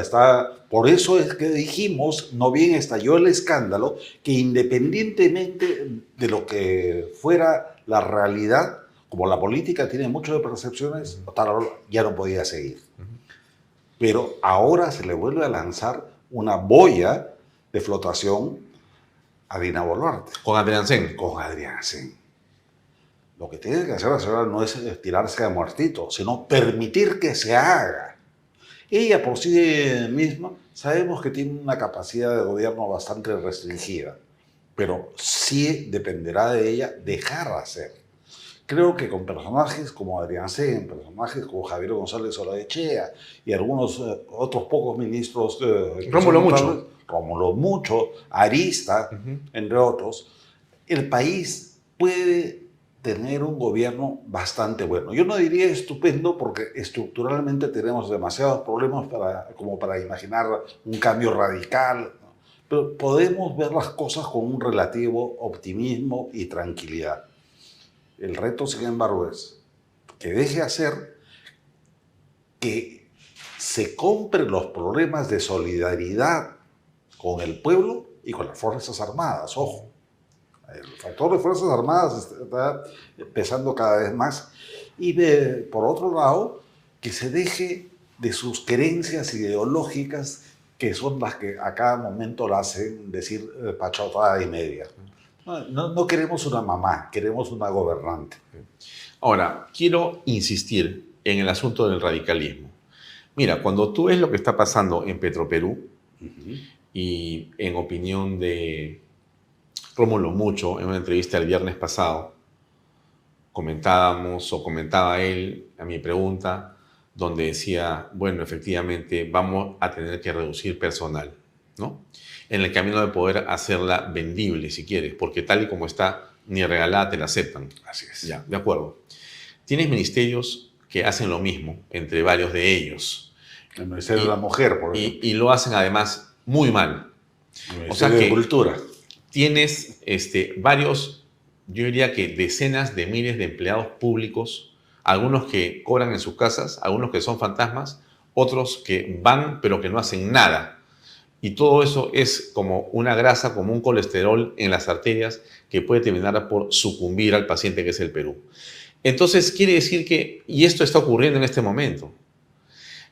Por eso es que dijimos, no bien estalló el escándalo, que independientemente de lo que fuera la realidad, como la política tiene mucho de percepciones, Otárola ya no podía seguir. Pero ahora se le vuelve a lanzar una boya de flotación a Dina Boluarte. Con Adrián Sen. Con Adrián Sen. Lo que tiene que hacer la señora no es tirarse a muertito, sino permitir que se haga. Ella por sí misma sabemos que tiene una capacidad de gobierno bastante restringida, pero sí dependerá de ella dejar hacer. Creo que con personajes como Adrián Sen, personajes como Javier González Olaechea y algunos otros pocos ministros... Rómulo Mucho, Arista, entre otros, el país puede tener un gobierno bastante bueno. Yo no diría estupendo porque estructuralmente tenemos demasiados problemas como para imaginar un cambio radical, ¿no? Pero podemos ver las cosas con un relativo optimismo y tranquilidad. El reto, sin embargo, es que deje hacer que se compren los problemas de solidaridad con el pueblo y con las Fuerzas Armadas. Ojo, el factor de Fuerzas Armadas está pesando cada vez más. Y por otro lado, que se deje de sus creencias ideológicas, que son las que a cada momento la hacen decir pachotada y media. No queremos una mamá, queremos una gobernante. Ahora, quiero insistir en el asunto del radicalismo. Mira, cuando tú ves lo que está pasando en Petroperú, y en opinión de Rómulo Mucho, en una entrevista el viernes pasado, comentaba él a mi pregunta, donde decía, bueno, efectivamente vamos a tener que reducir personal, ¿no? En el camino de poder hacerla vendible, si quieres, porque tal y como está, ni regalada te la aceptan. Así es. Ya, de acuerdo. Tienes ministerios que hacen lo mismo, entre varios de ellos. El Ministerio de la Mujer, por ejemplo. Y lo hacen además muy mal. O sea de Cultura. Tienes varios, yo diría que decenas de miles de empleados públicos, algunos que cobran en sus casas, algunos que son fantasmas, otros que van pero que no hacen nada. Y todo eso es como una grasa, como un colesterol en las arterias que puede terminar por sucumbir al paciente que es el Perú. Entonces quiere decir que, y esto está ocurriendo en este momento,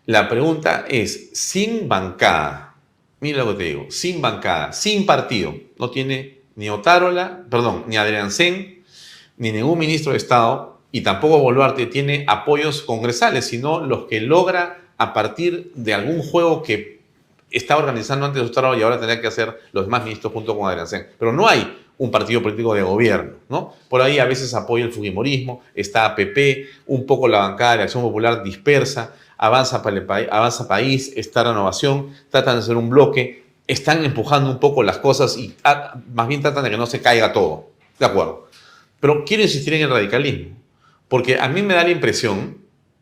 la pregunta es, sin bancada, mira lo que te digo, sin bancada, sin partido, no tiene ni Otárola, perdón, ni Adrián Sen, ni ningún ministro de Estado, y tampoco Boluarte tiene apoyos congresales, sino los que logra a partir de algún juego que está organizando antes Otárola y ahora tendrá que hacer los demás ministros junto con Adrián Sen. Pero no hay un partido político de gobierno, ¿no? Por ahí a veces apoya el fujimorismo, está APP, un poco la bancada de Acción Popular dispersa, Avanza País, está Renovación, tratan de hacer un bloque, están empujando un poco las cosas y más bien tratan de que no se caiga todo. De acuerdo. Pero quiero insistir en el radicalismo, porque a mí me da la impresión,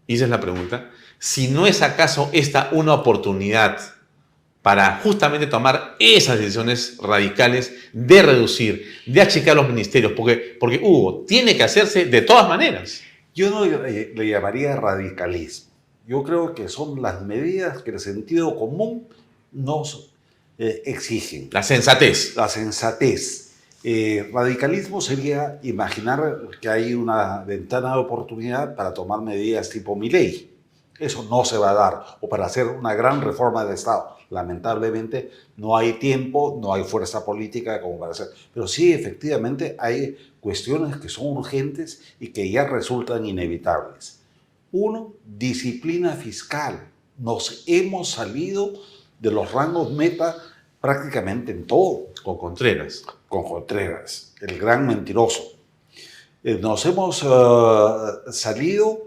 y esa es la pregunta, si no es acaso esta una oportunidad para justamente tomar esas decisiones radicales de reducir, de achicar los ministerios, porque Hugo, tiene que hacerse de todas maneras. Yo no le llamaría radicalismo. Yo creo que son las medidas que el sentido común nos exigen. La sensatez. La sensatez. Radicalismo sería imaginar que hay una ventana de oportunidad para tomar medidas tipo Milei. Eso no se va a dar. O para hacer una gran reforma del Estado. Lamentablemente no hay tiempo, no hay fuerza política como para hacer. Pero sí, efectivamente, hay cuestiones que son urgentes y que ya resultan inevitables. Uno, disciplina fiscal. Nos hemos salido de los rangos meta prácticamente en todo. Con Contreras. Con Contreras, el gran mentiroso. Nos hemos salido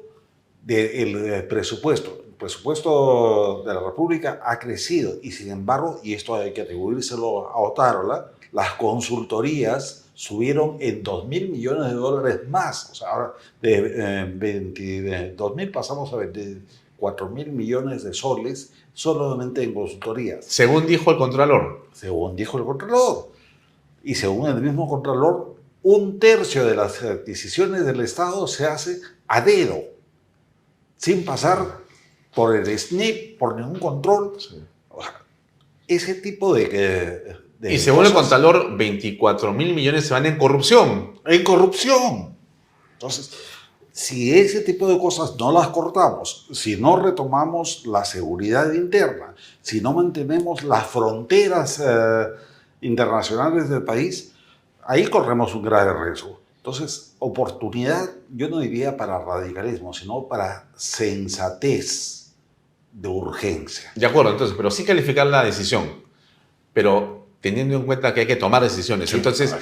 del presupuesto. El presupuesto de la República ha crecido y sin embargo, y esto hay que atribuírselo a Otárola, las consultorías subieron en $2.000 millones más. O sea, ahora de 22.000 pasamos a 24.000 millones de soles solamente en consultorías. Según dijo el Contralor. Según dijo el Contralor. Y según el mismo Contralor, 1/3 de las adquisiciones del Estado se hace a dedo, sin pasar por el SNIP, por ningún control. Sí. Ese tipo de y según el Contralor, 24.000 millones se van en corrupción. En corrupción. Entonces, si ese tipo de cosas no las cortamos, si no retomamos la seguridad interna, si no mantenemos las fronteras internacionales del país, ahí corremos un grave riesgo. Entonces, oportunidad, yo no diría para radicalismo, sino para sensatez de urgencia. De acuerdo, entonces, pero sí calificar la decisión, pero teniendo en cuenta que hay que tomar decisiones. Sí, Entonces,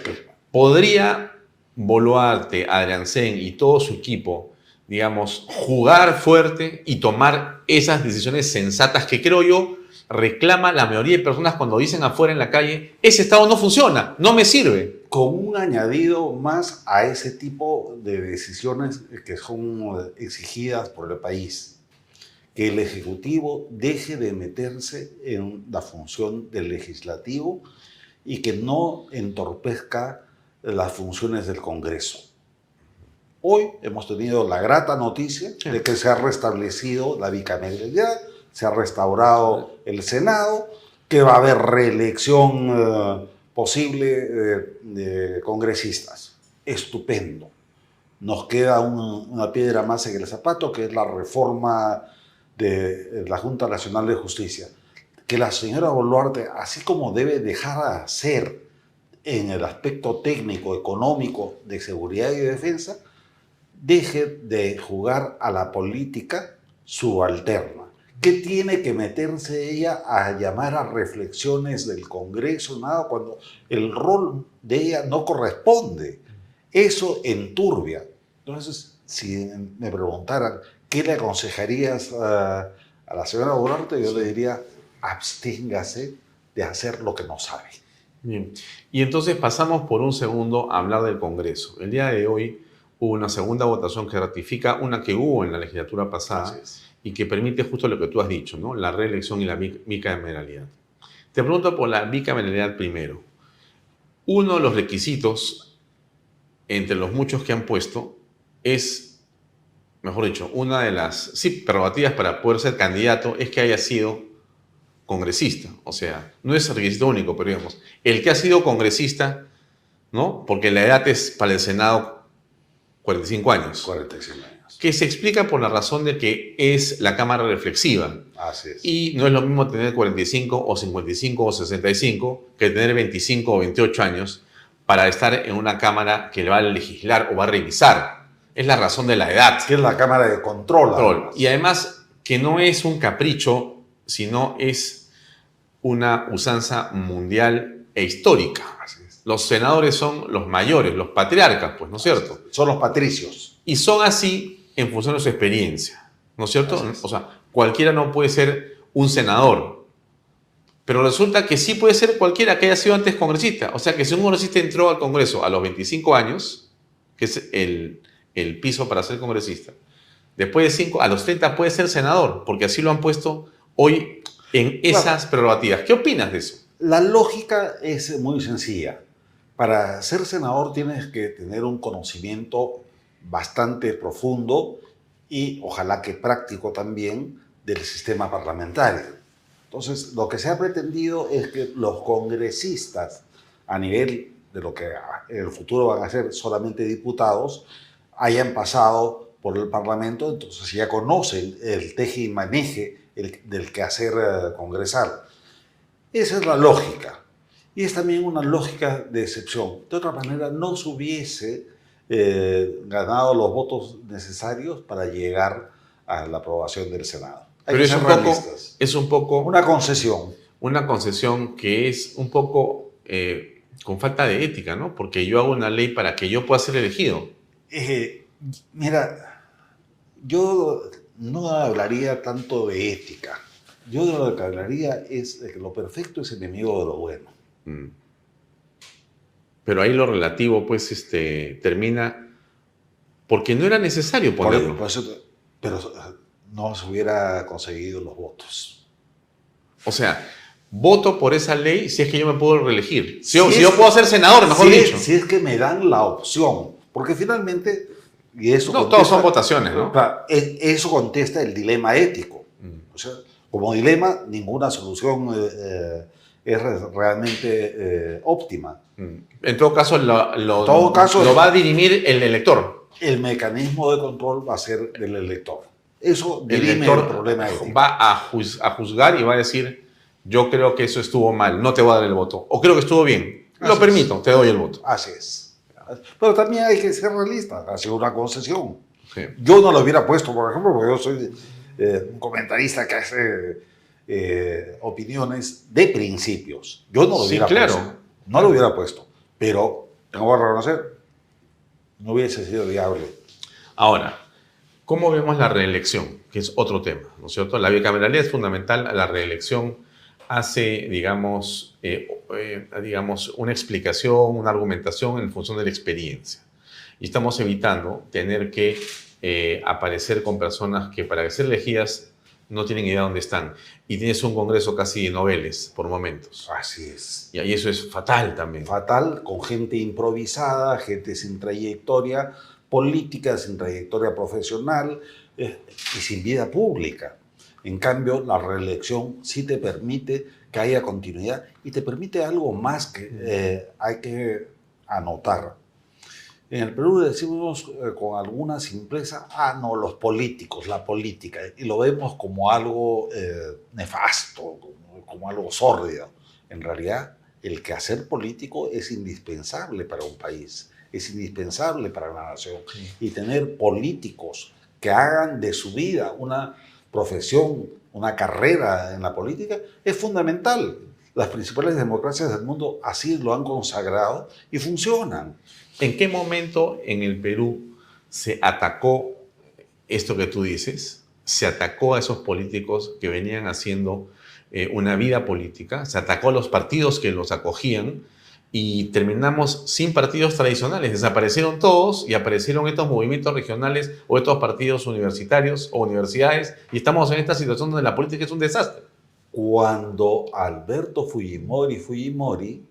¿podría Boluarte, Adriancén y todo su equipo, digamos, jugar fuerte y tomar esas decisiones sensatas que creo yo reclama la mayoría de personas cuando dicen afuera en la calle, ese Estado no funciona, no me sirve? Con un añadido más a ese tipo de decisiones que son exigidas por el país, que el Ejecutivo deje de meterse en la función del Legislativo y que no entorpezca las funciones del Congreso. Hoy hemos tenido la grata noticia de que se ha restablecido la bicameralidad, se ha restaurado el Senado, que va a haber reelección posible de congresistas. Estupendo. Nos queda una piedra más en el zapato, que es la reforma de la Junta Nacional de Justicia. Que la señora Boluarte, así como debe dejar de hacer en el aspecto técnico, económico, de seguridad y defensa, deje de jugar a la política subalterna. ¿Qué tiene que meterse ella a llamar a reflexiones del Congreso? Nada, cuando el rol de ella no corresponde. Eso enturbia. Entonces, si me preguntaran qué le aconsejarías a la señora Boluarte, yo le diría, absténgase de hacer lo que no sabe. Bien. Y entonces pasamos por un segundo a hablar del Congreso. El día de hoy hubo una segunda votación que ratifica una que hubo en la legislatura pasada y que permite justo lo que tú has dicho, ¿no? La reelección y la bicameralidad. Te pregunto por la bicameralidad primero. Uno de los requisitos, entre los muchos que han puesto, es, mejor dicho, una de las prerrogativas para poder ser candidato es que haya sido congresista. O sea, no es requisito único, pero digamos, el que ha sido congresista, ¿no? Porque la edad es para el Senado 45 años. 45 años. Que se explica por la razón de que es la Cámara reflexiva. Así es. Y no es lo mismo tener 45 o 55 o 65 que tener 25 o 28 años para estar en una Cámara que va a legislar o va a revisar. Es la razón de la edad. Que es la Cámara de Control. Y además que no es un capricho, sino es una usanza mundial e histórica. Así es. Los senadores son los mayores, los patriarcas, pues, ¿no es cierto? Son los patricios. Y son así en función de su experiencia, ¿no es cierto? O sea, cualquiera no puede ser un senador, pero resulta que sí puede ser cualquiera que haya sido antes congresista. O sea, que si un congresista entró al Congreso a los 25 años, que es el piso para ser congresista, después de 5, a los 30 puede ser senador, porque así lo han puesto hoy en esas prerrogativas. ¿Qué opinas de eso? La lógica es muy sencilla. Para ser senador tienes que tener un conocimiento bastante profundo y ojalá que práctico también del sistema parlamentario. Entonces, lo que se ha pretendido es que los congresistas, a nivel de lo que en el futuro van a ser solamente diputados, hayan pasado por el Parlamento, entonces ya conocen el teje y maneje del quehacer congresal. Esa es la lógica. Y es también una lógica de excepción. De otra manera, no se hubiese ganado los votos necesarios para llegar a la aprobación del Senado. Pero es un poco una concesión. Una concesión que es un poco con falta de ética, ¿no? Porque yo hago una ley para que yo pueda ser elegido. Mira, yo no hablaría tanto de ética. Yo de lo que hablaría es de que lo perfecto es enemigo de lo bueno. Pero ahí lo relativo, pues, termina porque no era necesario ponerlo. Pero no se hubiera conseguido los votos. O sea, voto por esa ley si es que yo me puedo reelegir. Si yo puedo ser senador, mejor dicho. Si es que me dan la opción. Porque finalmente... Y eso todos son votaciones, ¿no? Eso contesta el dilema ético. O sea, como dilema, ninguna solución es realmente óptima. En todo caso, lo va a dirimir el elector. El mecanismo de control va a ser del elector. Eso dirime el problema ético. Va a juzgar y va a decir, yo creo que eso estuvo mal, no te voy a dar el voto. O creo que estuvo bien, Así lo es. permito, te doy el voto. Así es. Pero también hay que ser realista, ha sido una concesión. Sí. Yo no lo hubiera puesto, por ejemplo, porque yo soy un comentarista que hace opiniones de principios. Yo no lo Sí, hubiera claro. puesto. No lo hubiera puesto. Pero tengo que reconocer, no hubiese sido viable. Ahora, ¿cómo vemos la reelección? Que es otro tema, ¿no es cierto? La bicameralidad es fundamental, la reelección hace, digamos, una explicación, una argumentación en función de la experiencia. Y estamos evitando tener que aparecer con personas que para ser elegidas no tienen idea de dónde están. Y tienes un congreso casi de noveles por momentos. Así es. Y ahí eso es fatal también. Fatal, con gente improvisada, gente sin trayectoria política, sin trayectoria profesional y sin vida pública. En cambio, la reelección sí te permite que haya continuidad y te permite algo más que hay que anotar. En el Perú decimos con alguna simpleza, no, los políticos, la política, y lo vemos como algo nefasto, como algo sórdido. En realidad, el quehacer político es indispensable para un país, es indispensable para la nación. Y tener políticos que hagan de su vida una profesión, una carrera en la política, es fundamental. Las principales democracias del mundo así lo han consagrado y funcionan. ¿En qué momento en el Perú se atacó esto que tú dices? Se atacó a esos políticos que venían haciendo una vida política, se atacó a los partidos que los acogían y terminamos sin partidos tradicionales. Desaparecieron todos y aparecieron estos movimientos regionales o estos partidos universitarios o universidades y estamos en esta situación donde la política es un desastre. Cuando Alberto Fujimori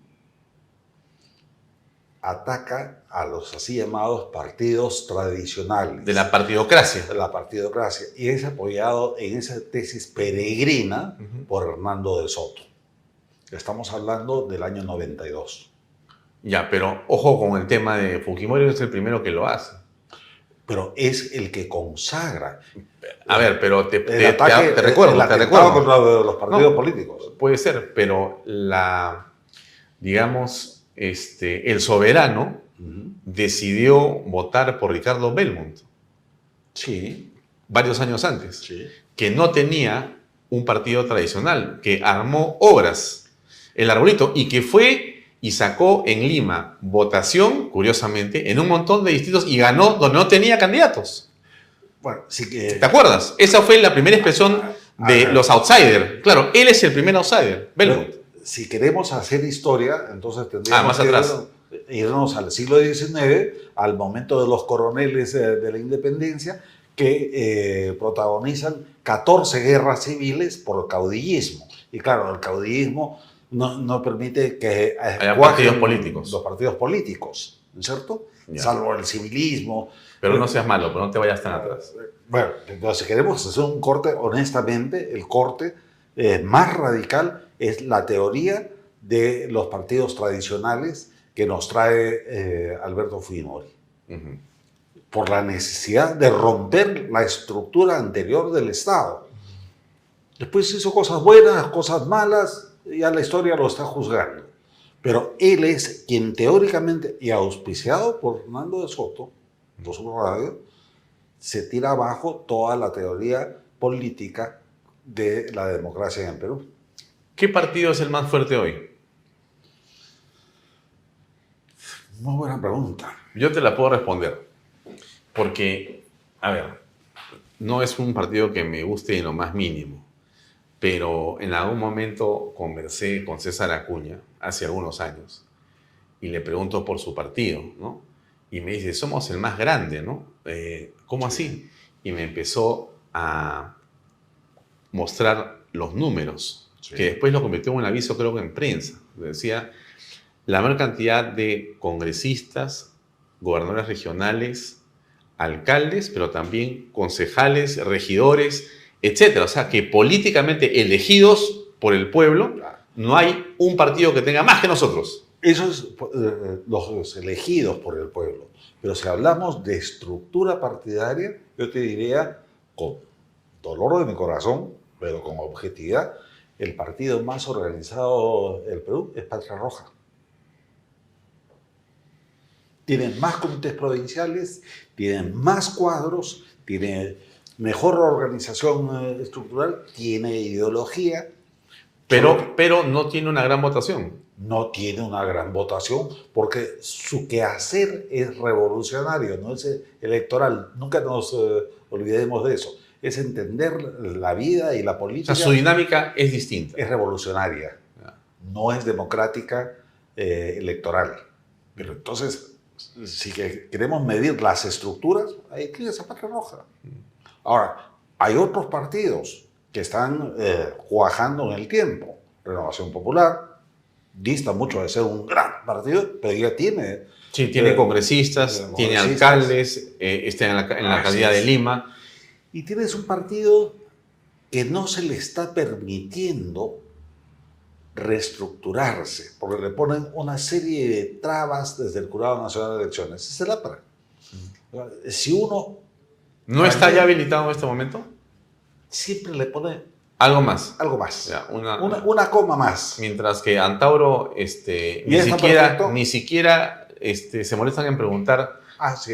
ataca a los así llamados partidos tradicionales. De la partidocracia. De la partidocracia. Y es apoyado en esa tesis peregrina por Hernando de Soto. Estamos hablando del año 92. Ya, pero ojo con el tema de Fujimori, es el primero que lo hace. Pero es el que consagra. A ver, pero te recuerdo. Contra los partidos políticos. Puede ser, pero el soberano decidió votar por Ricardo Belmont. Sí. Varios años antes. Sí. Que no tenía un partido tradicional, que armó obras, el arbolito, y que fue y sacó en Lima votación, curiosamente, en un montón de distritos y ganó donde no tenía candidatos. Bueno, sí que... ¿Te acuerdas? Esa fue la primera expresión de los outsiders. Claro, él es el primer outsider, Belmont. Si queremos hacer historia, entonces tendríamos más atrás. irnos al siglo XIX, al momento de los coroneles de la independencia, que protagonizan 14 guerras civiles por caudillismo. Y claro, el caudillismo no permite que haya partidos políticos. Los partidos políticos, ¿no es cierto? Ya. Salvo el civilismo. Pero no seas malo, pero no te vayas tan atrás. Bueno, entonces queremos hacer un corte, honestamente, el corte más radical es la teoría de los partidos tradicionales que nos trae Alberto Fujimori. Por la necesidad de romper la estructura anterior del Estado. Después hizo cosas buenas, cosas malas, ya la historia lo está juzgando. Pero él es quien teóricamente, y auspiciado por Hernando de Soto, por su radio, se tira abajo toda la teoría política de la democracia en el Perú. ¿Qué partido es el más fuerte hoy? Muy buena pregunta. Yo te la puedo responder. Porque, a ver, no es un partido que me guste en lo más mínimo. Pero en algún momento conversé con César Acuña, hace algunos años, y le pregunto por su partido, ¿no? Y me dice, somos el más grande, ¿no? ¿Cómo así? Y me empezó a mostrar los números, que después lo convirtió en un aviso, creo que en prensa. Decía, la mayor cantidad de congresistas, gobernadores regionales, alcaldes, pero también concejales, regidores, etcétera. O sea, que políticamente elegidos por el pueblo, no hay un partido que tenga más que nosotros. Esos los elegidos por el pueblo. Pero si hablamos de estructura partidaria, yo te diría, con dolor de mi corazón, pero con objetividad, el partido más organizado del Perú es Patria Roja. Tienen más comités provinciales, tienen más cuadros, tiene mejor organización estructural, tiene ideología. Pero no tiene una gran votación. No tiene una gran votación porque su quehacer es revolucionario, no es electoral. Nunca nos olvidemos de eso. Es entender la vida y la política. O sea, su dinámica es distinta. Es revolucionaria, no es democrática electoral. Pero entonces, si queremos medir las estructuras, hay que ir a Patria Roja. Ahora, hay otros partidos que están cuajando en el tiempo. Renovación Popular dista mucho de ser un gran partido, pero ya tiene... Sí, tiene congresistas, tiene alcaldes, está en la alcaldía de Lima. Y tienes un partido que no se le está permitiendo reestructurarse, porque le ponen una serie de trabas desde el Jurado Nacional de Elecciones. Es el APRA. Si uno... ¿No está ya habilitado en este momento? Siempre le pone... Algo más. Algo más. Ya, una coma más. Mientras que Antauro ni siquiera se molestan en preguntar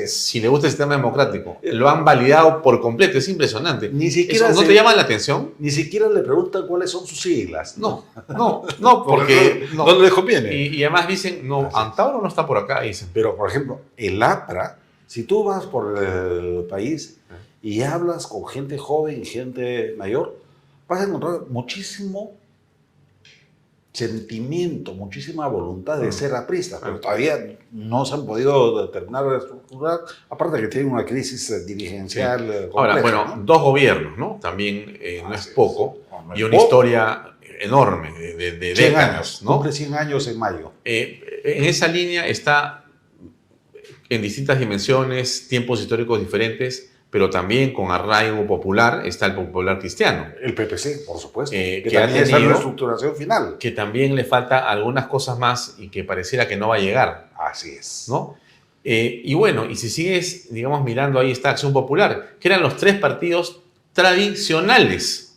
si le gusta el sistema democrático. Lo han validado por completo. Es impresionante. Ni siquiera ¿No te llama la atención? Ni siquiera le preguntan cuáles son sus siglas. No, porque no les conviene. Y además dicen, no, Antauro no está por acá. Dicen. Pero, por ejemplo, el APRA, si tú vas por el país y hablas con gente joven y gente mayor, vas a encontrar muchísimo sentimiento, muchísima voluntad de ser apristas, pero todavía no se han podido terminar de estructurar, aparte que tienen una crisis dirigencial compleja. Ahora, bueno, ¿no? 2 gobiernos, ¿no? También no es poco, No y es una poco. historia enorme de 100 décadas, años, ¿no? cumple 100 años en mayo. En esa línea está en distintas dimensiones, tiempos históricos diferentes, pero también con arraigo popular está el popular cristiano. El PPC, por supuesto, que también ha está en tenido- la estructuración final. Que también le falta algunas cosas más y que pareciera que no va a llegar, Así es. ¿no? Y bueno, y si sigues, digamos, mirando ahí está Acción Popular, que eran los 3 partidos tradicionales.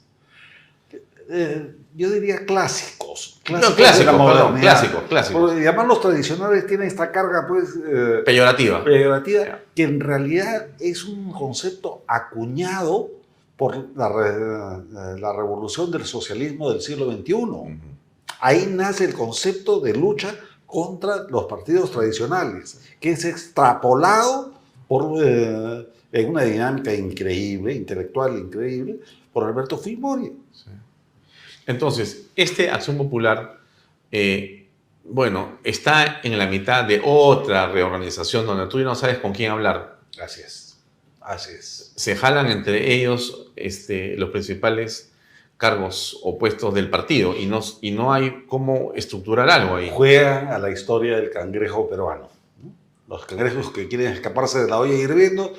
Yo diría clásicos. Clásicos, de la perdón, modernidad. clásicos. Porque llamarlos tradicionales tiene esta carga, pues, Peyorativa. peyorativa, que en realidad es un concepto acuñado por la revolución del socialismo del siglo XXI. Ahí nace el concepto de lucha contra los partidos tradicionales, que es extrapolado en una dinámica increíble, intelectual increíble, por Alberto Fujimori. Entonces, Acción Popular, bueno, está en la mitad de otra reorganización donde tú ya no sabes con quién hablar. Así es. Así es. Se jalan entre ellos los principales cargos o puestos del partido y no hay cómo estructurar algo ahí. Juegan a la historia del cangrejo peruano, ¿no? Los cangrejos que quieren escaparse de la olla hirviendo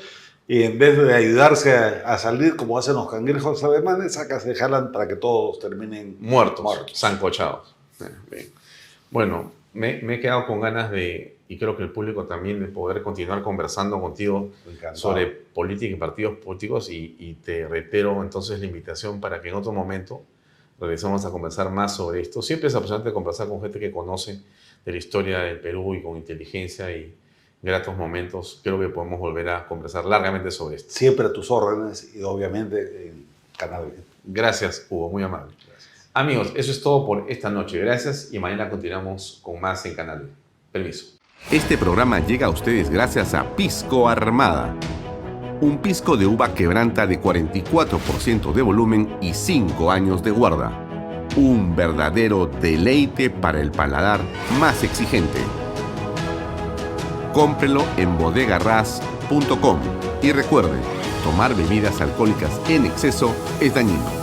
y en vez de ayudarse a salir como hacen los cangrejos alemanes, acá se jalan para que todos terminen Muertos. Sancochados. Bien. Bueno, me he quedado con ganas y creo que el público también, de poder continuar conversando contigo Encantado. sobre política y partidos políticos y te reitero entonces la invitación para que en otro momento regresemos a conversar más sobre esto. Siempre es apasionante conversar con gente que conoce de la historia del Perú y con inteligencia y gratos momentos. Creo que podemos volver a conversar largamente sobre esto. Siempre a tus órdenes y obviamente en Canal B. Gracias, Hugo, muy amable. Amigos, eso es todo por esta noche. Gracias y mañana continuamos con más en Canal B. Permiso. Este programa llega a ustedes gracias a Pisco Armada. Un pisco de uva quebranta de 44% de volumen y 5 años de guarda. Un verdadero deleite para el paladar más exigente. Cómprelo en bodegarras.com y recuerde, tomar bebidas alcohólicas en exceso es dañino.